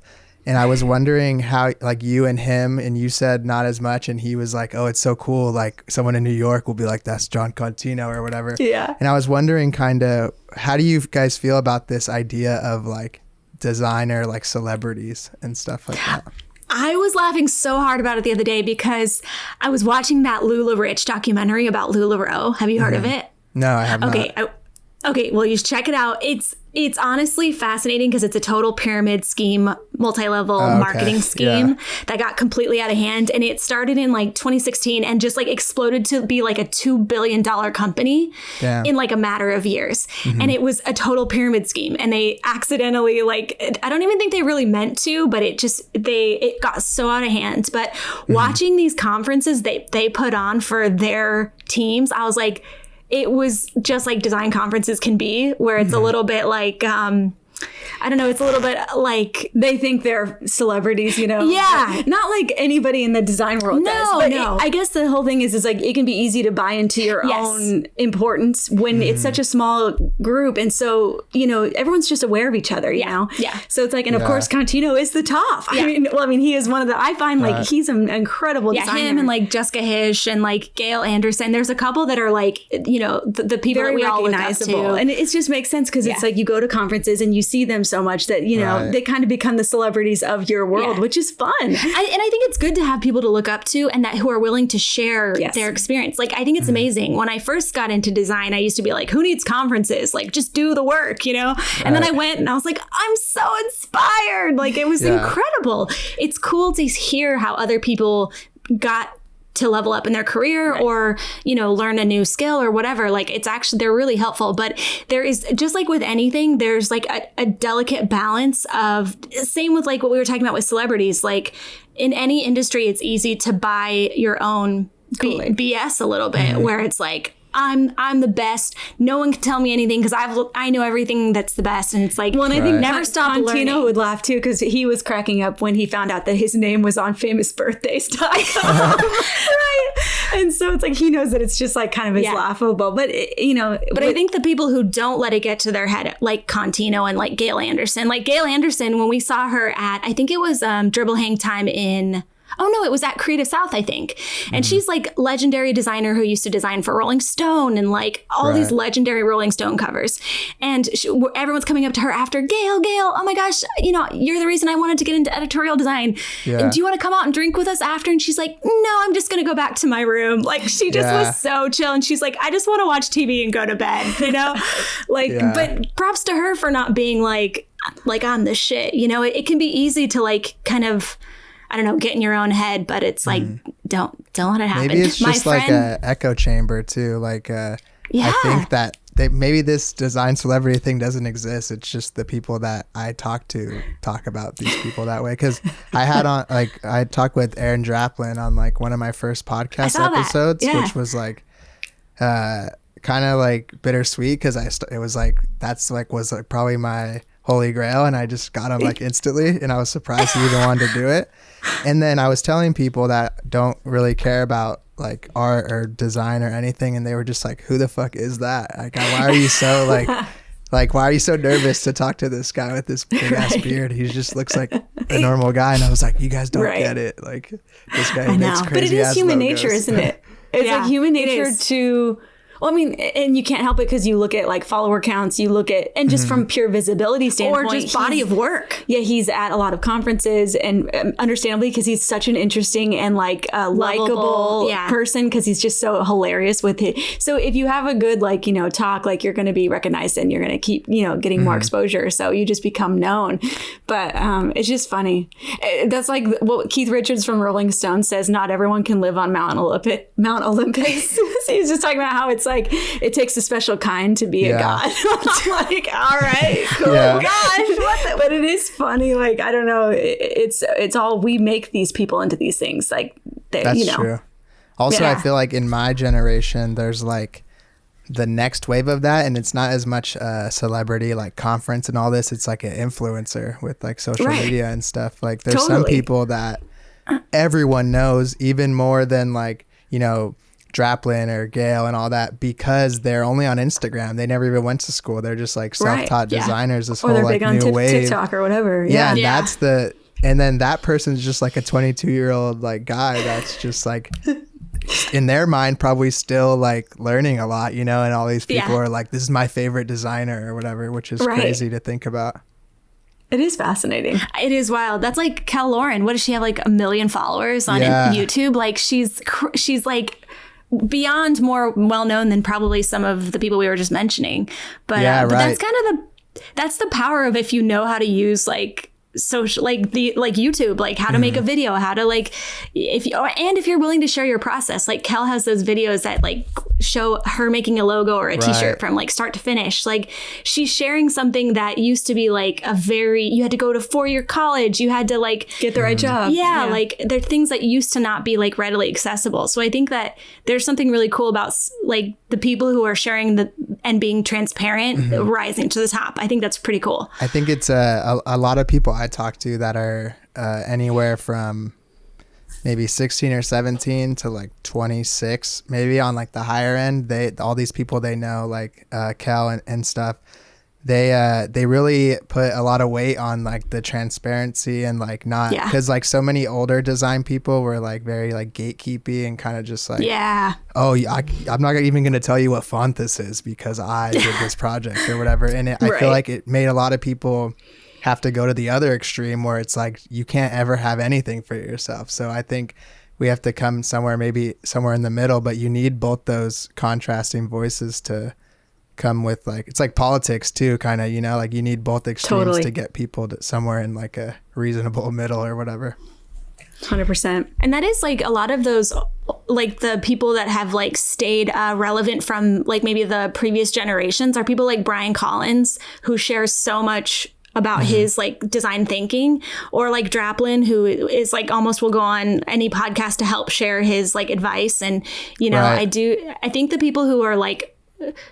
And I was wondering how, like, you and him, and you said not as much, and he was like, oh, it's so cool. Like, someone in New York will be like, that's John Contino or whatever. Yeah. And I was wondering kind of, how do you guys feel about this idea of, like, designer, like, celebrities and stuff like that? I was laughing so hard about it the other day because I was watching that Lula Rich documentary about LuLaRoe. Have you heard of it? No, I have not. Okay, well, you should check it out. It's honestly fascinating because it's a total pyramid scheme, multi-level marketing scheme that got completely out of hand. And it started in like 2016 and just like exploded to be like a $2 billion company in like a matter of years. And it was a total pyramid scheme. And they accidentally, like, I don't even think they really meant to, but it got so out of hand. But watching these conferences they put on for their teams, I was like, it was just like design conferences can be, where it's a little bit like, I don't know, it's a little bit like they think they're celebrities, you know? Yeah. Not like anybody in the design world does. But I guess the whole thing is like it can be easy to buy into your own importance when it's such a small group. And so, you know, everyone's just aware of each other, you know? Yeah. So it's like, and of course, Contino is the top. Yeah. I mean, he is one of the, I find like he's an incredible designer. Him and like Jessica Hish and like Gail Anderson. There's a couple that are like, you know, the people very that we all look up recognizable. to. And it just makes sense because it's like you go to conferences and you see them so much that, you know, they kind of become the celebrities of your world, which is fun. And I think it's good to have people to look up to and that who are willing to share their experience. Like, I think it's amazing. When I first got into design, I used to be like, who needs conferences? Like, just do the work, you know? And then I went and I was like, I'm so inspired. Like, it was incredible. It's cool to hear how other people got to level up in their career or, you know, learn a new skill or whatever. Like, it's actually, they're really helpful. But there is, just like with anything, there's like a delicate balance of, same with like what we were talking about with celebrities. Like, in any industry, it's easy to buy your own BS a little bit, where it's like, I'm the best. No one can tell me anything because I know everything that's the best. And it's like, well, and I think never stop learning. Contino would laugh too because he was cracking up when he found out that his name was on famousbirthdays.com. Right. And so it's like he knows that it's just like kind of his laughable. But, you know. But I think the people who don't let it get to their head, like Contino and like Gail Anderson, when we saw her at, I think it was Dribble Hang Time in... Oh, no, it was at Creative South, I think. And she's like legendary designer who used to design for Rolling Stone and like all these legendary Rolling Stone covers. And everyone's coming up to her after, Gail, oh my gosh, you know, you're the reason I wanted to get into editorial design. Yeah. And do you want to come out and drink with us after? And she's like, no, I'm just going to go back to my room. Like, she just was so chill. And she's like, I just want to watch TV and go to bed, you know? Like, but props to her for not being like on the shit, you know? It can be easy to like kind of, I don't know, get in your own head, but it's like, don't let it happen. Maybe it's just like an echo chamber too. Like, I think that maybe this design celebrity thing doesn't exist. It's just the people that I talk to talk about these people that way. Because I talked with Aaron Draplin on like one of my first podcast episodes, which was like, kind of like bittersweet because it was like, that's like, was like probably my holy grail, and I just got him like instantly, and I was surprised he even wanted to do it. And then I was telling people that don't really care about like art or design or anything, and they were just like, who the fuck is that? Like, why are you so like why are you so nervous to talk to this guy with this big ass beard? He just looks like a normal guy. And I was like, you guys don't get it. Like, this guy makes crazy, but it is human logos. Nature, isn't it? It's like human nature to... Well, I mean, and you can't help it because you look at like follower counts, you look at, and just from pure visibility standpoint. Or just body of work. Yeah, he's at a lot of conferences, and understandably because he's such an interesting and like likable person, because he's just so hilarious with it. So if you have a good like, you know, talk, like you're going to be recognized and you're going to keep, you know, getting more exposure. So you just become known. But it's just funny. That's like what Keith Richards from Rolling Stone says, not everyone can live on Mount Olympus. So he's just talking about how it's like it takes a special kind to be a god. I'm like, all right, cool, gosh, but it is funny. Like, I don't know, it's all, we make these people into these things. Like, that's you know. true. Also, I feel like in my generation, there's like the next wave of that, and it's not as much a celebrity like conference and all this. It's like an influencer with like social media and stuff. Like, there's some people that everyone knows even more than like, you know, Draplin or Gail and all that, because they're only on Instagram. They never even went to school. They're just like self-taught designers. This or whole they're like big on new wave, TikTok or whatever. And that's and then that person's just like a 22-year-old like guy that's just like in their mind probably still like learning a lot, you know, and all these people are like, this is my favorite designer or whatever, which is crazy to think about. It is fascinating. It is wild. That's like Cal Lauren. What does she have, like 1 million followers on YouTube? Like, she's like beyond more well-known than probably some of the people we were just mentioning. But, but that's kind of that's the power of if you know how to use like social, like YouTube, like how to make a video, how to like, if you're willing to share your process, like Kel has those videos that like show her making a logo or a t-shirt from like start to finish. Like she's sharing something that used to be like you had to go to 4-year college, you had to like get the right job. Yeah, like there are things that used to not be like readily accessible. So I think that there's something really cool about like the people who are sharing and being transparent rising to the top. I think that's pretty cool. I think it's a lot of people I talk to that are anywhere from maybe 16 or 17 to like 26, maybe on like the higher end. All these people they know, like Kel and stuff, they really put a lot of weight on like the transparency and like not, because like so many older design people were like very like gatekeepy and kind of just like, I'm not even going to tell you what font this is because I did this project or whatever. And I feel like it made a lot of people have to go to the other extreme where it's like you can't ever have anything for yourself. So I think we have to come maybe somewhere in the middle, but you need both those contrasting voices to come with, like, it's like politics too, kind of, you know, like you need both extremes to get people to somewhere in like a reasonable middle or whatever. 100%. And that is like a lot of those, like the people that have like stayed relevant from like maybe the previous generations are people like Brian Collins, who shares so much about his like design thinking, or like Draplin, who is like almost will go on any podcast to help share his like advice. And, you know, I think the people who are like,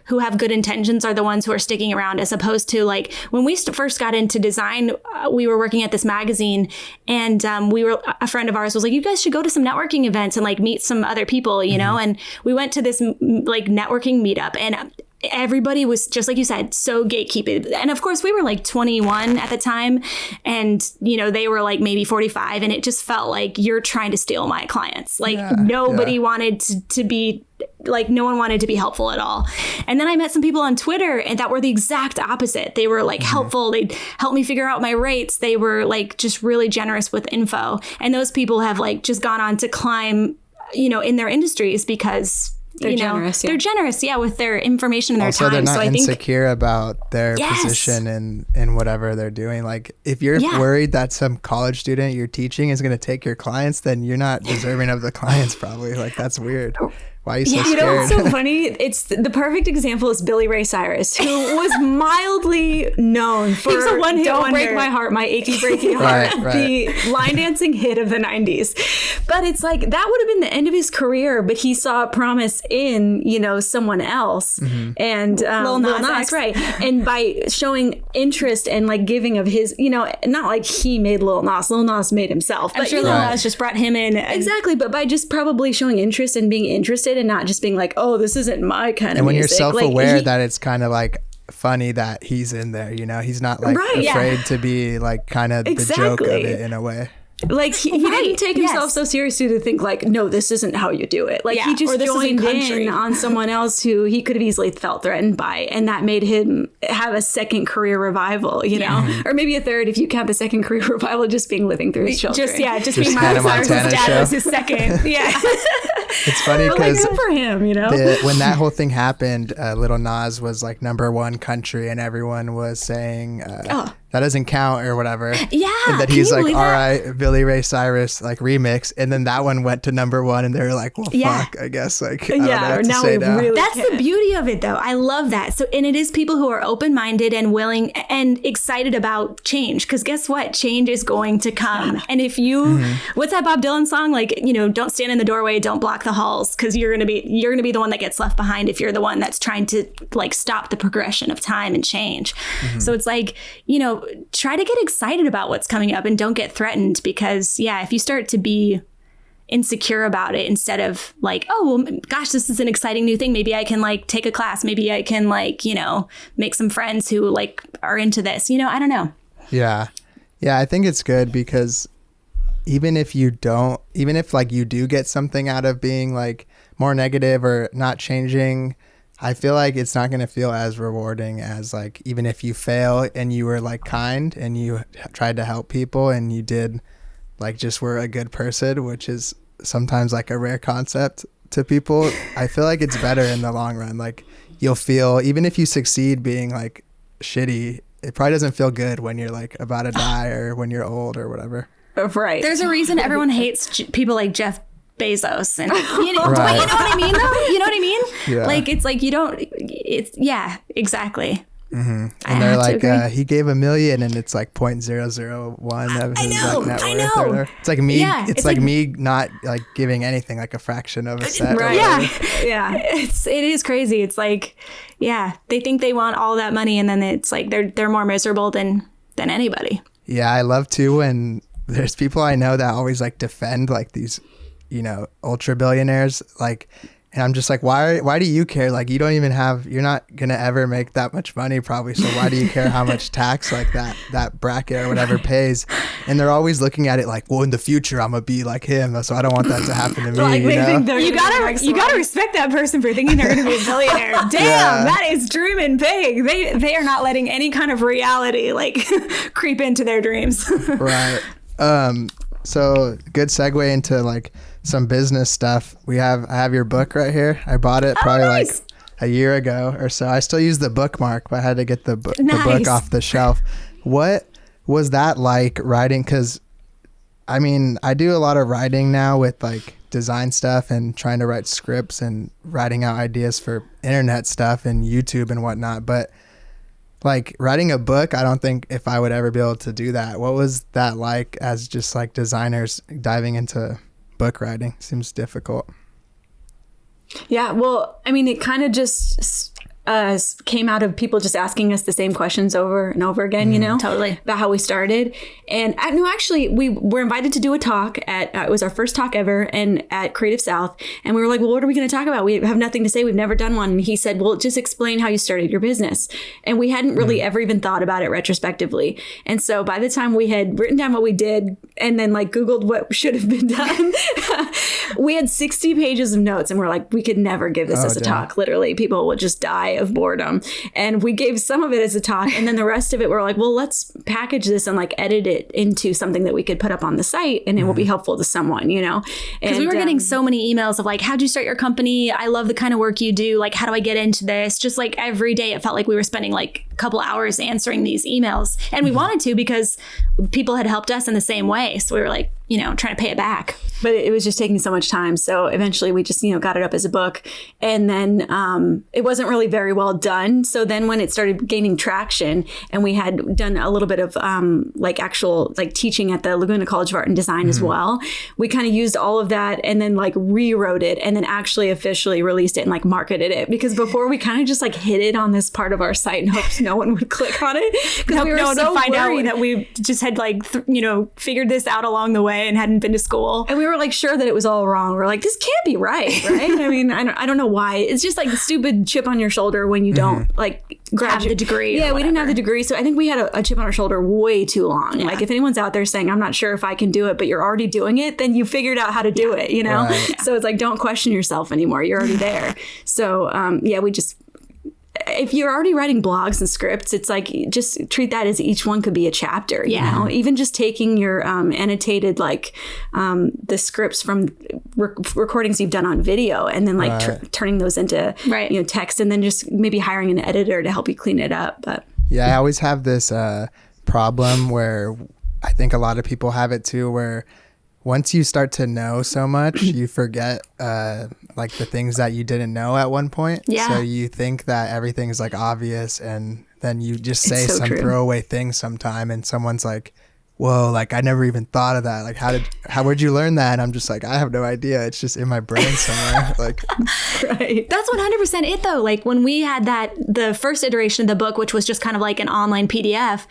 who have good intentions are the ones who are sticking around, as opposed to like when we first got into design, we were working at this magazine, and a friend of ours was like, you guys should go to some networking events and like meet some other people, you know? And we went to this like networking meetup, and everybody was, just like you said, so gatekeeping. And of course we were like 21 at the time, and you know, they were like maybe 45, and it just felt like you're trying to steal my clients. Like nobody wanted to be like, no one wanted to be helpful at all. And then I met some people on Twitter and that were the exact opposite. They were like helpful. They'd help me figure out my rates. They were like just really generous with info. And those people have like just gone on to climb, you know, in their industries because they're generous. They're generous, with their information and their time. Also, they're not insecure about their position in whatever they're doing. Like, if you're worried that some college student you're teaching is going to take your clients, then you're not deserving of the clients, probably. Like, that's weird. Why are you so scared? You know what's so funny? It's the perfect example is Billy Ray Cyrus, who was mildly known for He's a one-hit Don't wonder. Break My Heart, My Achy Breaky Heart, the line dancing hit of the 90s. But it's like, that would have been the end of his career, but he saw a promise in, you know, someone else. And Lil Nas, right. And by showing interest and like giving of his, you know, not like he made Lil Nas made himself. I'm sure Lil Nas just brought him in. Exactly. But by just probably showing interest and being interested, and not just being like, oh, this isn't my kind of music. And when you're self-aware that it's kind of like funny that he's in there, you know, he's not like afraid to be like kind of the joke of it in a way. Like he didn't take himself so seriously to think like, no, this isn't how you do it. Like he just joined in on someone else who he could have easily felt threatened by, and that made him have a second career revival, you know, or maybe a third if you count the second career revival just being Living Through His Children. Just being Miley Cyrus's dad was his second. It's funny because good for him, you know, when that whole thing happened, Lil Nas was like #1 country, and everyone was saying that doesn't count or whatever. Yeah, and that he's like, all right, Billy Ray Cyrus like remix, and then that one went to #1, and they were like, well, fuck, I guess like I don't know what to say now. Really That's the beauty of it, though. I love that. So, and it is people who are open-minded and willing and excited about change, because guess what? Change is going to come. And if you, what's that Bob Dylan song? Like, you know, don't stand in the doorway, don't block the halls, because you're gonna be the one that gets left behind if you're the one that's trying to like stop the progression of time and change. So it's like, you know, try to get excited about what's coming up and don't get threatened, because if you start to be insecure about it instead of like, oh, well, gosh, this is an exciting new thing. Maybe I can like take a class. Maybe I can like, you know, make some friends who like are into this, you know, I don't know. Yeah. I think it's good because even if like you do get something out of being like more negative or not changing, I feel like it's not going to feel as rewarding as like, even if you fail and you were like kind and you tried to help people and you did like just were a good person, which is sometimes like a rare concept to people, I feel like it's better in the long run. Like you'll feel, even if you succeed being like shitty, it probably doesn't feel good when you're like about to die or when you're old or whatever. Right. There's a reason everyone hates people like Jeff Bezos, and you know, right. You know what I mean though? You know what I mean? Yeah. Like it's like you don't, it's, yeah, exactly. Mm-hmm. And they're like, he gave $1 million and it's like 0.001 of his like net worth. I know. Or whatever. It's like me. Yeah, it's like me not like giving anything, like a fraction of a cent. Right. Yeah. It is crazy. It's like, yeah, they think they want all that money, and then it's like they're more miserable than anybody. Yeah, I love too when there's people I know that always like defend like these, you know, ultra billionaires, like. And I'm just like, why do you care? Like, you don't even have, you're not going to ever make that much money probably. So why do you care how much tax like that bracket or whatever pays? And they're always looking at it like, well, in the future, I'm going to be like him. So I don't want that to happen to me. Like, you know? You gotta respect that person for thinking they're going to be a billionaire. Damn, that is dreaming big. They are not letting any kind of reality like creep into their dreams. Right. So good segue into like some business stuff. I have your book right here. I bought it probably like a year ago or so. I still use the bookmark, but I had to get the book off the shelf. What was that like writing? Because I mean, I do a lot of writing now with like design stuff and trying to write scripts and writing out ideas for internet stuff and YouTube and whatnot. But like writing a book, I don't think if I would ever be able to do that. What was that like as just like designers diving into book writing? Seems difficult. Yeah, well, I mean, it kind of just came out of people just asking us the same questions over and over again, you know? Totally. About how we started. And no, actually, we were invited to do a talk at, it was our first talk ever, and at Creative South. And we were like, well, what are we going to talk about? We have nothing to say. We've never done one. And he said, well, just explain how you started your business. And we hadn't really ever even thought about it retrospectively. And so by the time we had written down what we did and then like Googled what should have been done, we had 60 pages of notes, and we're like, we could never give this as a talk. Literally, people would just die of boredom. And we gave some of it as a talk, and then the rest of it we're like, well, let's package this and like edit it into something that we could put up on the site, and it will be helpful to someone, you know? Because we were getting so many emails of like, how'd you start your company? I love the kind of work you do. Like, how do I get into this? Just like every day it felt like we were spending like a couple hours answering these emails, and we wanted to because people had helped us in the same way. So we were like, you know, trying to pay it back. But it was just taking so much time. So eventually we just, you know, got it up as a book. And then it wasn't really very well done. So then when it started gaining traction, and we had done a little bit of like actual like teaching at the Laguna College of Art and Design as well, we kind of used all of that and then like rewrote it and then actually officially released it and like marketed it. Because before we kind of just like hid it on this part of our site in hopes no one would click on it. Because we were so find worried out that we just had like, you know, figured this out along the way and hadn't been to school. And we were like sure that it was all wrong. We're like, this can't be right? I mean, I don't know why. It's just like the stupid chip on your shoulder when you don't like have the degree. Yeah, we didn't have the degree. So I think we had a chip on our shoulder way too long. Yeah. Like if anyone's out there saying, I'm not sure if I can do it, but you're already doing it, then you figured out how to do it, you know? Right. So it's like, don't question yourself anymore. You're already there. So yeah, we just, if you're already writing blogs and scripts, it's like, just treat that as each one could be a chapter, you know? Even just taking your annotated, like the scripts from recordings you've done on video and then like turning those into, you know, text, and then just maybe hiring an editor to help you clean it up. But yeah, I always have this problem where I think a lot of people have it too, where once you start to know so much, you forget like the things that you didn't know at one point. Yeah. So you think that everything is like obvious, and then you just say some throwaway thing sometime, and someone's like, whoa, like I never even thought of that. Like where'd you learn that? And I'm just like, I have no idea. It's just in my brain somewhere. Like, right. That's 100% it though. Like when we had the first iteration of the book, which was just kind of like an online PDF,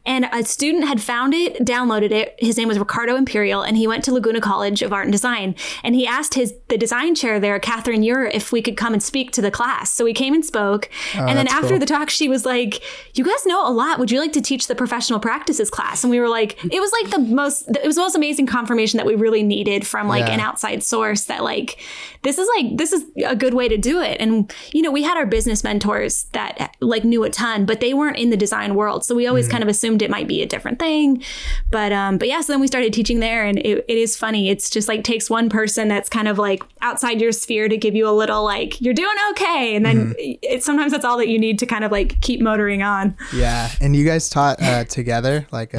and a student had found it, downloaded it. His name was Ricardo Imperial, and he went to Laguna College of Art and Design, and he asked the design chair there, Catherine Ure, if we could come and speak to the class. So we came and spoke. And then after the talk, she was like, you guys know a lot. Would you like to teach the professional practices class? And we were like, it was like it was the most amazing confirmation that we really needed from like an outside source that like this is a good way to do it. And you know, we had our business mentors that like knew a ton, but they weren't in the design world, so we always kind of assumed it might be a different thing. But yeah, so then we started teaching there, and it is funny. It's just like takes one person that's kind of like outside your sphere to give you a little like you're doing okay, and then sometimes that's all that you need to kind of like keep motoring on. Yeah. And you guys taught together, like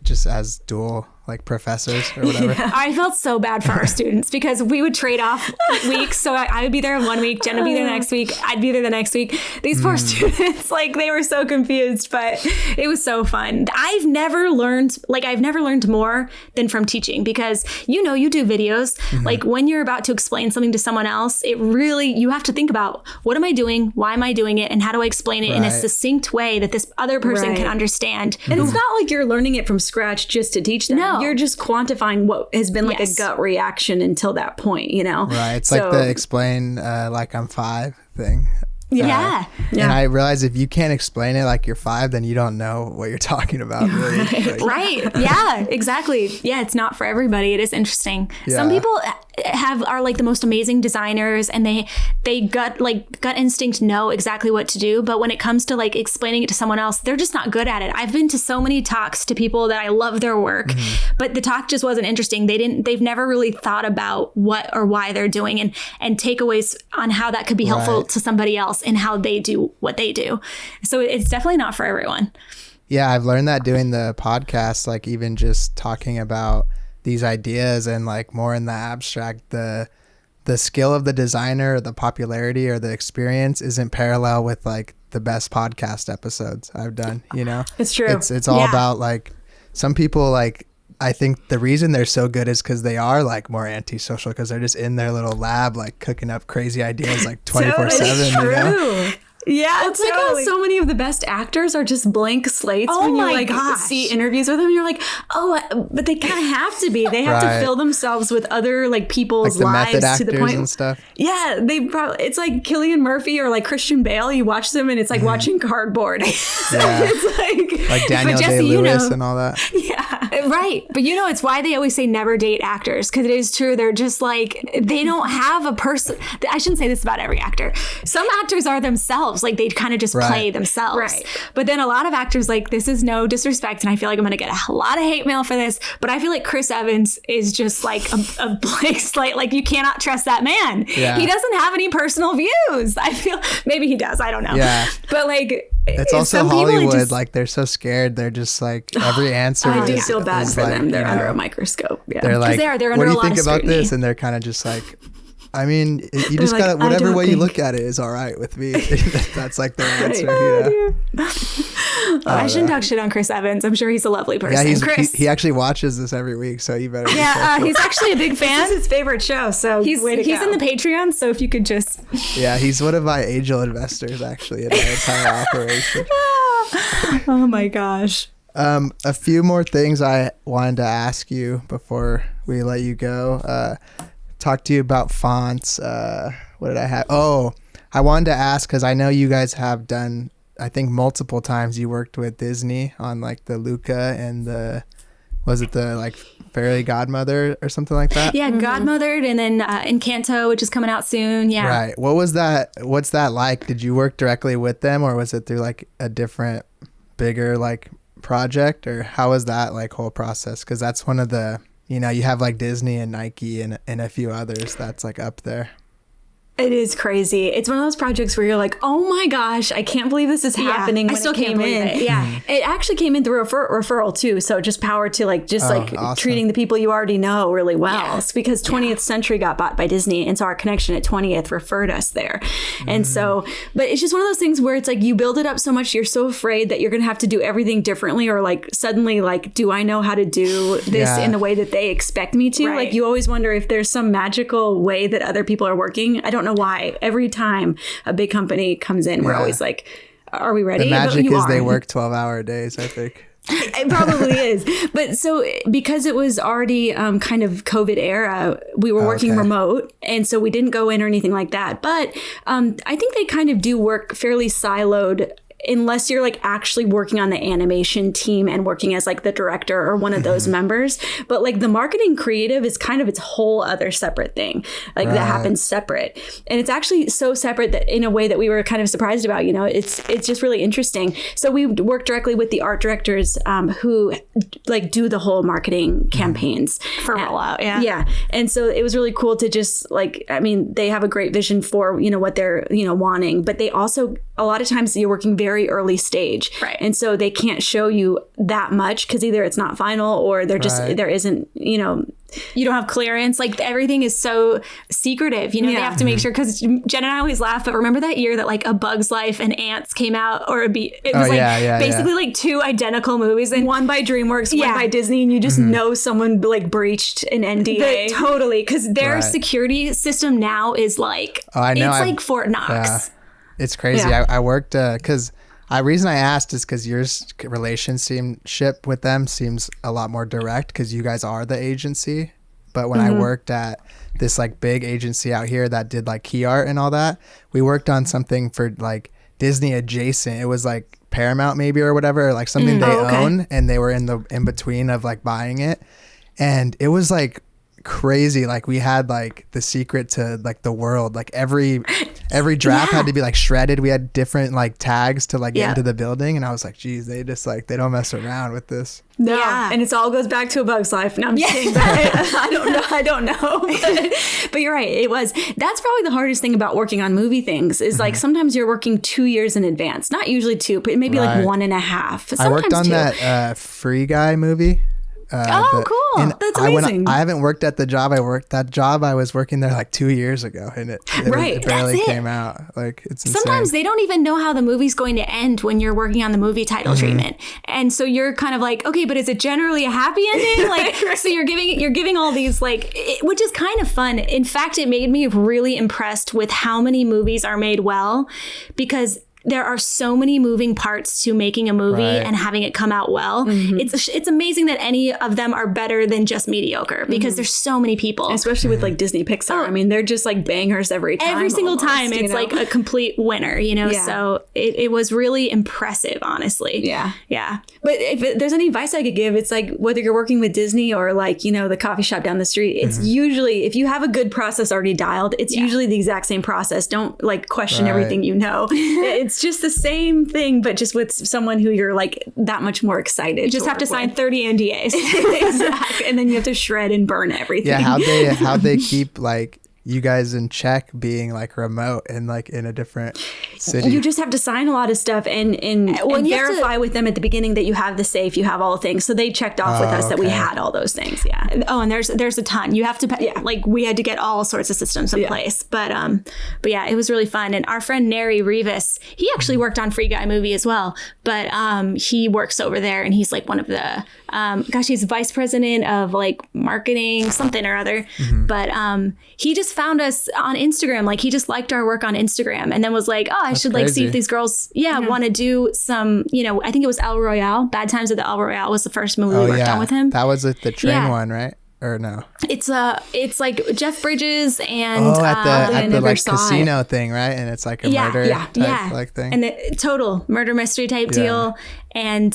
just as dual like professors or whatever? Yeah. I felt so bad for our students because we would trade off weeks. So I would be there one week, Jen would be there the next week, I'd be there the next week. These poor students, like they were so confused, but it was so fun. I've never learned more than from teaching because, you know, you do videos, like when you're about to explain something to someone else, you have to think about what am I doing? Why am I doing it? And how do I explain it in a succinct way that this other person can understand? And it's not like you're learning it from scratch just to teach them. No. You're just quantifying what has been like a gut reaction until that point, you know? Right. It's like the explain like I'm 5 thing. Yeah. And I realize if you can't explain it like you're 5, then you don't know what you're talking about. Really. Right. Yeah, exactly. Yeah, it's not for everybody. It is interesting. Yeah. Some people are like the most amazing designers and they gut instinct know exactly what to do. But when it comes to like explaining it to someone else, they're just not good at it. I've been to so many talks to people that I love their work, but the talk just wasn't interesting. They've never really thought about what or why they're doing and takeaways on how that could be helpful to somebody else and how they do what they do. So it's definitely not for everyone. Yeah, I've learned that doing the podcast, like even just talking about these ideas and like more in the abstract, the skill of the designer, or the popularity or the experience isn't parallel with like the best podcast episodes I've done, you know? It's true. It's all about like some people like, I think the reason they're so good is because they are like more antisocial because they're just in their little lab like cooking up crazy ideas like 24/7, you know? Yeah, it's like how so many of the best actors are just blank slates when you like see interviews with them. You're like, but they kind of have to be. They have to fill themselves with other like people's like the lives to the point and stuff. Yeah, it's like Cillian Murphy or like Christian Bale. You watch them and it's like watching cardboard. It's like Daniel Day-Lewis and all that. Yeah, right. But you know, it's why they always say never date actors because it is true. They're just like they don't have a person. I shouldn't say this about every actor. Some actors are themselves. Like they kind of just play themselves. Right. But then a lot of actors, like this is no disrespect, and I feel like I'm going to get a lot of hate mail for this, but I feel like Chris Evans is just like a blank slate. Like you cannot trust that man. Yeah. He doesn't have any personal views. I feel maybe he does. I don't know. Yeah. But like it's also Hollywood. Like they're so scared. They're just like every answer. I do feel bad for them. They're under a microscope. Yeah. They're like, they're under what do a you lot think of about scrutiny. this? And they're kind of just like, I mean, you just gotta, whatever way you look at it is all right with me. That's like their answer. I shouldn't talk shit on Chris Evans. I'm sure he's a lovely person. Yeah, he actually watches this every week, so you better. Yeah, he's actually a big fan. This is his favorite show, so he's in the Patreon. So if you could just. Yeah, he's one of my angel investors actually in my entire operation. Oh my gosh. A few more things I wanted to ask you before we let you go. Talk to you about fonts. What did I have? Oh, I wanted to ask because I know you guys have done, I think multiple times you worked with Disney on like the Luca and was it the like Fairy Godmother or something like that? Yeah, Godmothered, and then Encanto, which is coming out soon. Yeah. Right. What was that? What's that like? Did you work directly with them, or was it through like a different, bigger like project, or how was that like whole process? Because that's one of the, you know, you have like Disney and Nike and a few others that's like up there. It is crazy. It's one of those projects where you're like, oh my gosh, I can't believe this is happening. When I still came in. It actually came in through a referral too. So just power to like, awesome. Treating the people you already know really well. Yeah. It's because 20th Century got bought by Disney. And so our connection at 20th referred us there. And so, but it's just one of those things where it's like, you build it up so much, you're so afraid that you're going to have to do everything differently, or like suddenly like, do I know how to do this in the way that they expect me to? Right. Like you always wonder if there's some magical way that other people are working. I don't know why every time a big company comes in, we're always like, are we ready? The magic is they work 12-hour days, I think. It probably is. But so because it was already kind of COVID era, we were working remote. And so we didn't go in or anything like that. But I think they kind of do work fairly siloed unless you're like actually working on the animation team and working as like the director or one of those members. But like the marketing creative is kind of its whole other separate thing, like that happens separate. And it's actually so separate that in a way that we were kind of surprised about, you know, it's just really interesting. So we work directly with the art directors who like do the whole marketing campaigns for rollout. Yeah. And so it was really cool to just like, I mean, they have a great vision for, you know, what they're, you know, wanting, but they also, a lot of times you're working very early stage. Right. And so they can't show you that much because either it's not final or they're just, there isn't, you know, you don't have clearance. Like everything is so secretive, you know, they have to make sure, because Jen and I always laugh, but remember that year that like A Bug's Life and Ants came out, or it was basically like two identical movies, and one by DreamWorks, one by Disney, and you just know someone like breached an NDA. Totally, because their security system now is like, I know, it's like Fort Knox. Yeah. It's crazy. I worked, because reason I asked is because your relationship with them seems a lot more direct because you guys are the agency. But when I worked at this like big agency out here that did like key art and all that, we worked on something for like Disney adjacent. It was like Paramount maybe or whatever, like something they own, and they were in between of like buying it. And it was like crazy. Like we had like the secret to like the world, like every draft had to be like shredded. We had different like tags to like get into the building, and I was like, geez, they just like, they don't mess around with this. No, and it all goes back to A Bug's Life. No, I'm just kidding. I don't know. But you're right. It was. That's probably the hardest thing about working on movie things is like sometimes you're working 2 years in advance. Not usually 2, but maybe like 1.5. I worked on 2. That Free Guy movie. Cool. That's amazing. I haven't worked at the job I worked. That job I was working there like 2 years ago, and it barely came out. Like it's insane. Sometimes they don't even know how the movie's going to end when you're working on the movie title treatment, and so you're kind of like, okay, but is it generally a happy ending? Like, so you're giving all these like, which is kind of fun. In fact, it made me really impressed with how many movies are made well, because there are so many moving parts to making a movie and having it come out well. It's amazing that any of them are better than just mediocre, because there's so many people. Especially with like Disney Pixar. I mean, they're just like bangers every time. Every single almost, time. It's like a complete winner, you know? So it was really impressive, honestly. Yeah. Yeah. But if there's any advice I could give, it's like whether you're working with Disney or like, you know, the coffee shop down the street, it's usually, if you have a good process already dialed, it's usually the exact same process. Don't like question everything you know. It's just the same thing, but just with someone who you're like that much more excited. You just have to sign 30 NDAs. Exactly. And then you have to shred and burn everything. Yeah, how'd they keep like you guys in check being like remote and like in a different city? You just have to sign a lot of stuff and verify with them at the beginning that you have the safe, you have all the things. So they checked off with us that we had all those things. Yeah. Oh, and there's a ton. You have to like we had to get all sorts of systems in place. But yeah, it was really fun. And our friend Neri Rivas, he actually worked on Free Guy movie as well. But he works over there, and he's like one of the he's vice president of like marketing something or other. But he just found us on Instagram. Like he just liked our work on Instagram, and then was like, oh, I should like see if these girls want to do some, you know, I think it was El Royale. Bad Times at the El Royale was the first movie we worked on with him. That was the train one, right? Or no? It's like Jeff Bridges and at the like casino thing, right? And it's like a murder type like thing. And total murder mystery type deal. And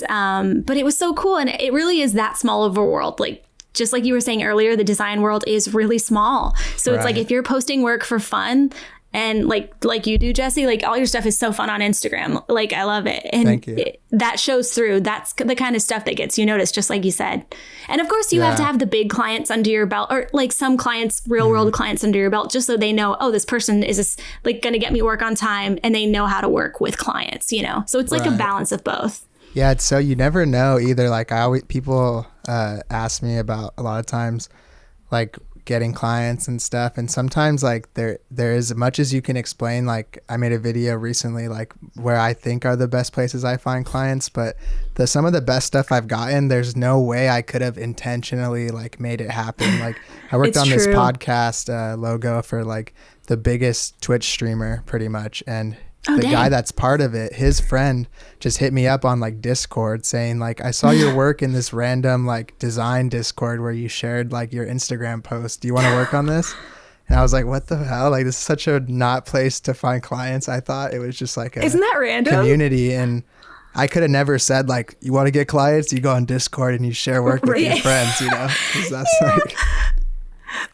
but it was so cool, and it really is that small of a world. Like just like you were saying earlier, the design world is really small. So it's like if you're posting work for fun, and like you do, Jesse, like all your stuff is so fun on Instagram. Like I love it. And thank you. That shows through. That's the kind of stuff that gets you noticed, just like you said. And of course you have to have the big clients under your belt, or like some clients, real world clients under your belt, just so they know, oh, this person is like going to get me work on time, and they know how to work with clients, you know? So it's like a balance of both. Yeah. So you never know either. Like people ask me about a lot of times, like getting clients and stuff, and sometimes like there is, as much as you can explain, like I made a video recently like where I think are the best places I find clients, but some of the best stuff I've gotten, there's no way I could have intentionally like made it happen. Like I worked on this podcast logo for like the biggest Twitch streamer pretty much, and the guy that's part of it, his friend just hit me up on like Discord saying like, I saw your work in this random like design Discord where you shared like your Instagram post. Do you want to work on this? And I was like, what the hell? Like, this is such a not place to find clients. I thought it was just like a Isn't that random? community. And I could have never said, like, you want to get clients? You go on Discord and you share work with your friends, you know? 'Cause that's like...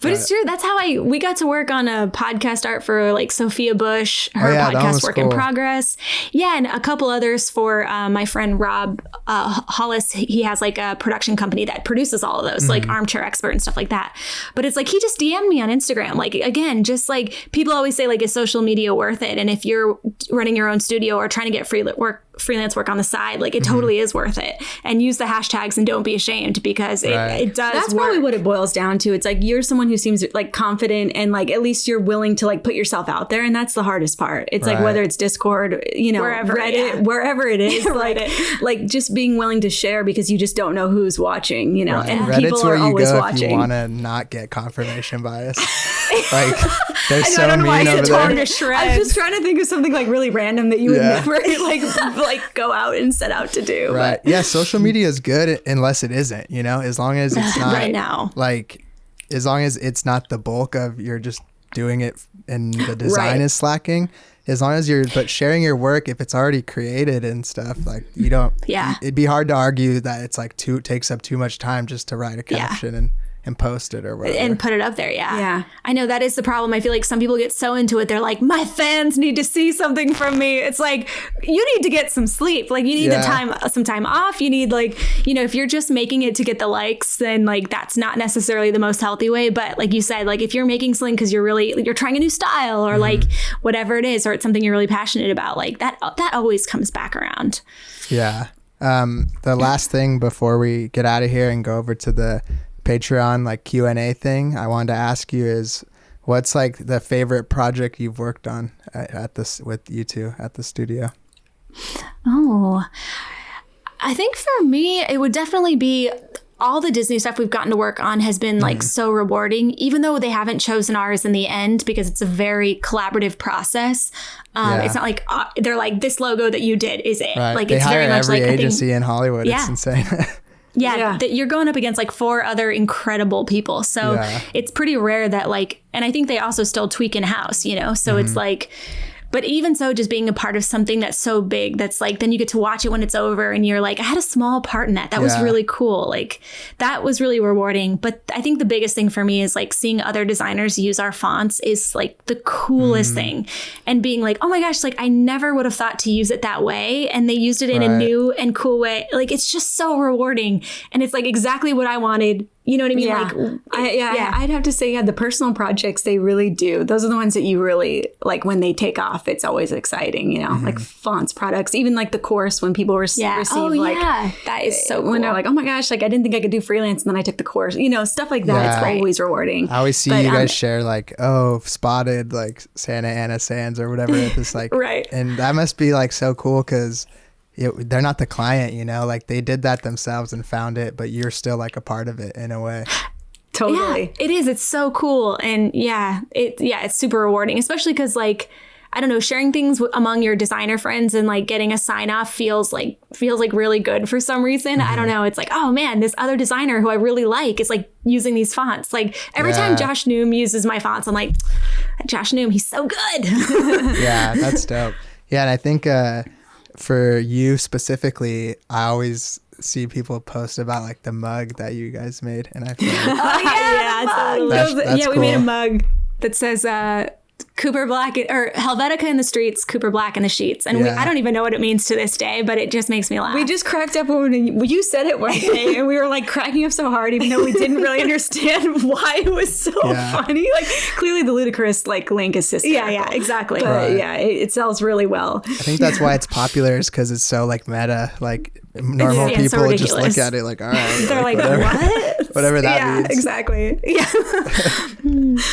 But it's true. That's how we got to work on a podcast art for like Sophia Bush, her podcast Work in Progress. Yeah. And a couple others for my friend Rob Hollis. He has like a production company that produces all of those, like Armchair Expert and stuff like that. But it's like, he just DM'd me on Instagram. Like, again, just like people always say, like, is social media worth it? And if you're running your own studio or trying to get freelance work on the side, like, it totally is worth it. And use the hashtags and don't be ashamed, because it does That's work. probably what it boils down to. It's like, you're someone who seems like confident, and like at least you're willing to like put yourself out there, and that's the hardest part. It's like, whether it's Discord, you know, Wherever, Reddit, wherever it is, like just being willing to share, because you just don't know who's watching, you know. And Reddit's people where are you always go watching. if you want to not get confirmation bias. Like, there's I so don't know why mean I over said torn there. to shreds. I was just trying to think of something like really random that you would never like go out and set out to do. Right. But. Yeah. Social media is good unless it isn't, you know, as long as it's not right now. Like, as long as it's not the bulk of you're just doing it and the design is slacking, as long as but sharing your work, if it's already created and stuff, like, you don't, it'd be hard to argue that it's like takes up too much time just to write a caption and post it or whatever. And put it up there, yeah. I know that is the problem. I feel like some people get so into it, they're like, my fans need to see something from me. It's like, you need to get some sleep. Like, you need some time off. You need, like, you know, if you're just making it to get the likes, then like that's not necessarily the most healthy way. But like you said, like, if you're making something because you're trying a new style, or like whatever it is, or it's something you're really passionate about, like that always comes back around. Yeah. The last thing before we get out of here and go over to the Patreon like Q&A thing I wanted to ask you is, what's like the favorite project you've worked on with you two at the studio? Oh, I think for me, it would definitely be all the Disney stuff we've gotten to work on has been like so rewarding, even though they haven't chosen ours in the end, because it's a very collaborative process. It's not like they're like, this logo that you did is it. Right. Like, they it's hire very much every like agency in Hollywood. It's insane. That you're going up against like 4 other incredible people. So it's pretty rare that like, and I think they also still tweak in-house, you know? So it's like, but even so, just being a part of something that's so big, that's like, then you get to watch it when it's over and you're like, I had a small part in that. That was really cool. Like, that was really rewarding. But I think the biggest thing for me is like seeing other designers use our fonts is like the coolest thing. And being like, oh my gosh, like I never would have thought to use it that way. And they used it in a new and cool way. Like, it's just so rewarding. And it's like exactly what I wanted. You know what I mean? Yeah. Like, I'd have to say, the personal projects, they really do. Those are the ones that you really, like, when they take off, it's always exciting, you know, like fonts, products, even like the course when people receive, that is so cool. When they're like, oh my gosh, like I didn't think I could do freelance, and then I took the course, you know, stuff like that. It's always rewarding. I always see you guys share like, spotted like Santa Ana Sands or whatever. It's like, and that must be like so cool because they're not the client, you know, like they did that themselves and found it, but you're still like a part of it in a way. Totally. Yeah, it is. It's so cool. And it's super rewarding, especially because like, I don't know, sharing things among your designer friends and like getting a sign off feels like really good for some reason. I don't know. It's like, oh man, this other designer who I really like is like using these fonts. Like every time Josh Noom uses my fonts, I'm like, Josh Noom, he's so good. Yeah, that's dope. Yeah. And I think, for you specifically, I always see people post about like the mug that you guys made, and I feel like, that's cool. We made a mug that says Cooper Black or Helvetica in the streets, Cooper Black in the sheets, and I don't even know what it means to this day, but it just makes me laugh. We just cracked up when you said it one day, and we were like cracking up so hard, even though we didn't really understand why it was so funny. Like clearly the ludicrous like link is hysterical. Yeah, exactly. But it sells really well. I think that's why it's popular, is because it's so like meta. Like normal people so just look at it like, all right, they're like what? Whatever that means. Exactly.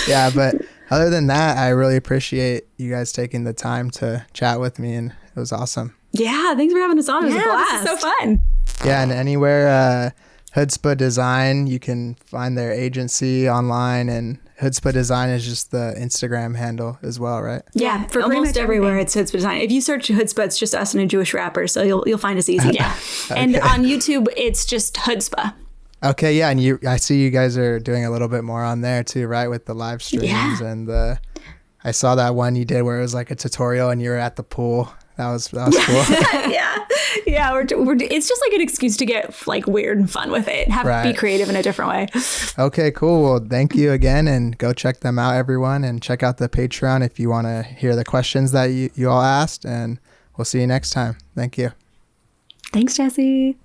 Yeah, but other than that, I really appreciate you guys taking the time to chat with me, and it was awesome. Yeah, thanks for having us on. It was a blast. This is so fun. Yeah, and anywhere Hoodzpah Design, you can find their agency online, and Hoodzpah Design is just the Instagram handle as well, right? Yeah, for almost everywhere it's Hoodzpah Design. If you search Hoodzpah, it's just us and a Jewish rapper, so you'll find us easy. Yeah. Okay. And on YouTube, it's just Hoodzpah. Okay, yeah, and I see you guys are doing a little bit more on there too, right? With the live streams and I saw that one you did where it was like a tutorial and you were at the pool. That was cool. yeah. We're it's just like an excuse to get like weird and fun with it. Be creative in a different way. Okay, cool. Well, thank you again, and go check them out, everyone, and check out the Patreon if you want to hear the questions that you all asked. And we'll see you next time. Thank you. Thanks, Jesse.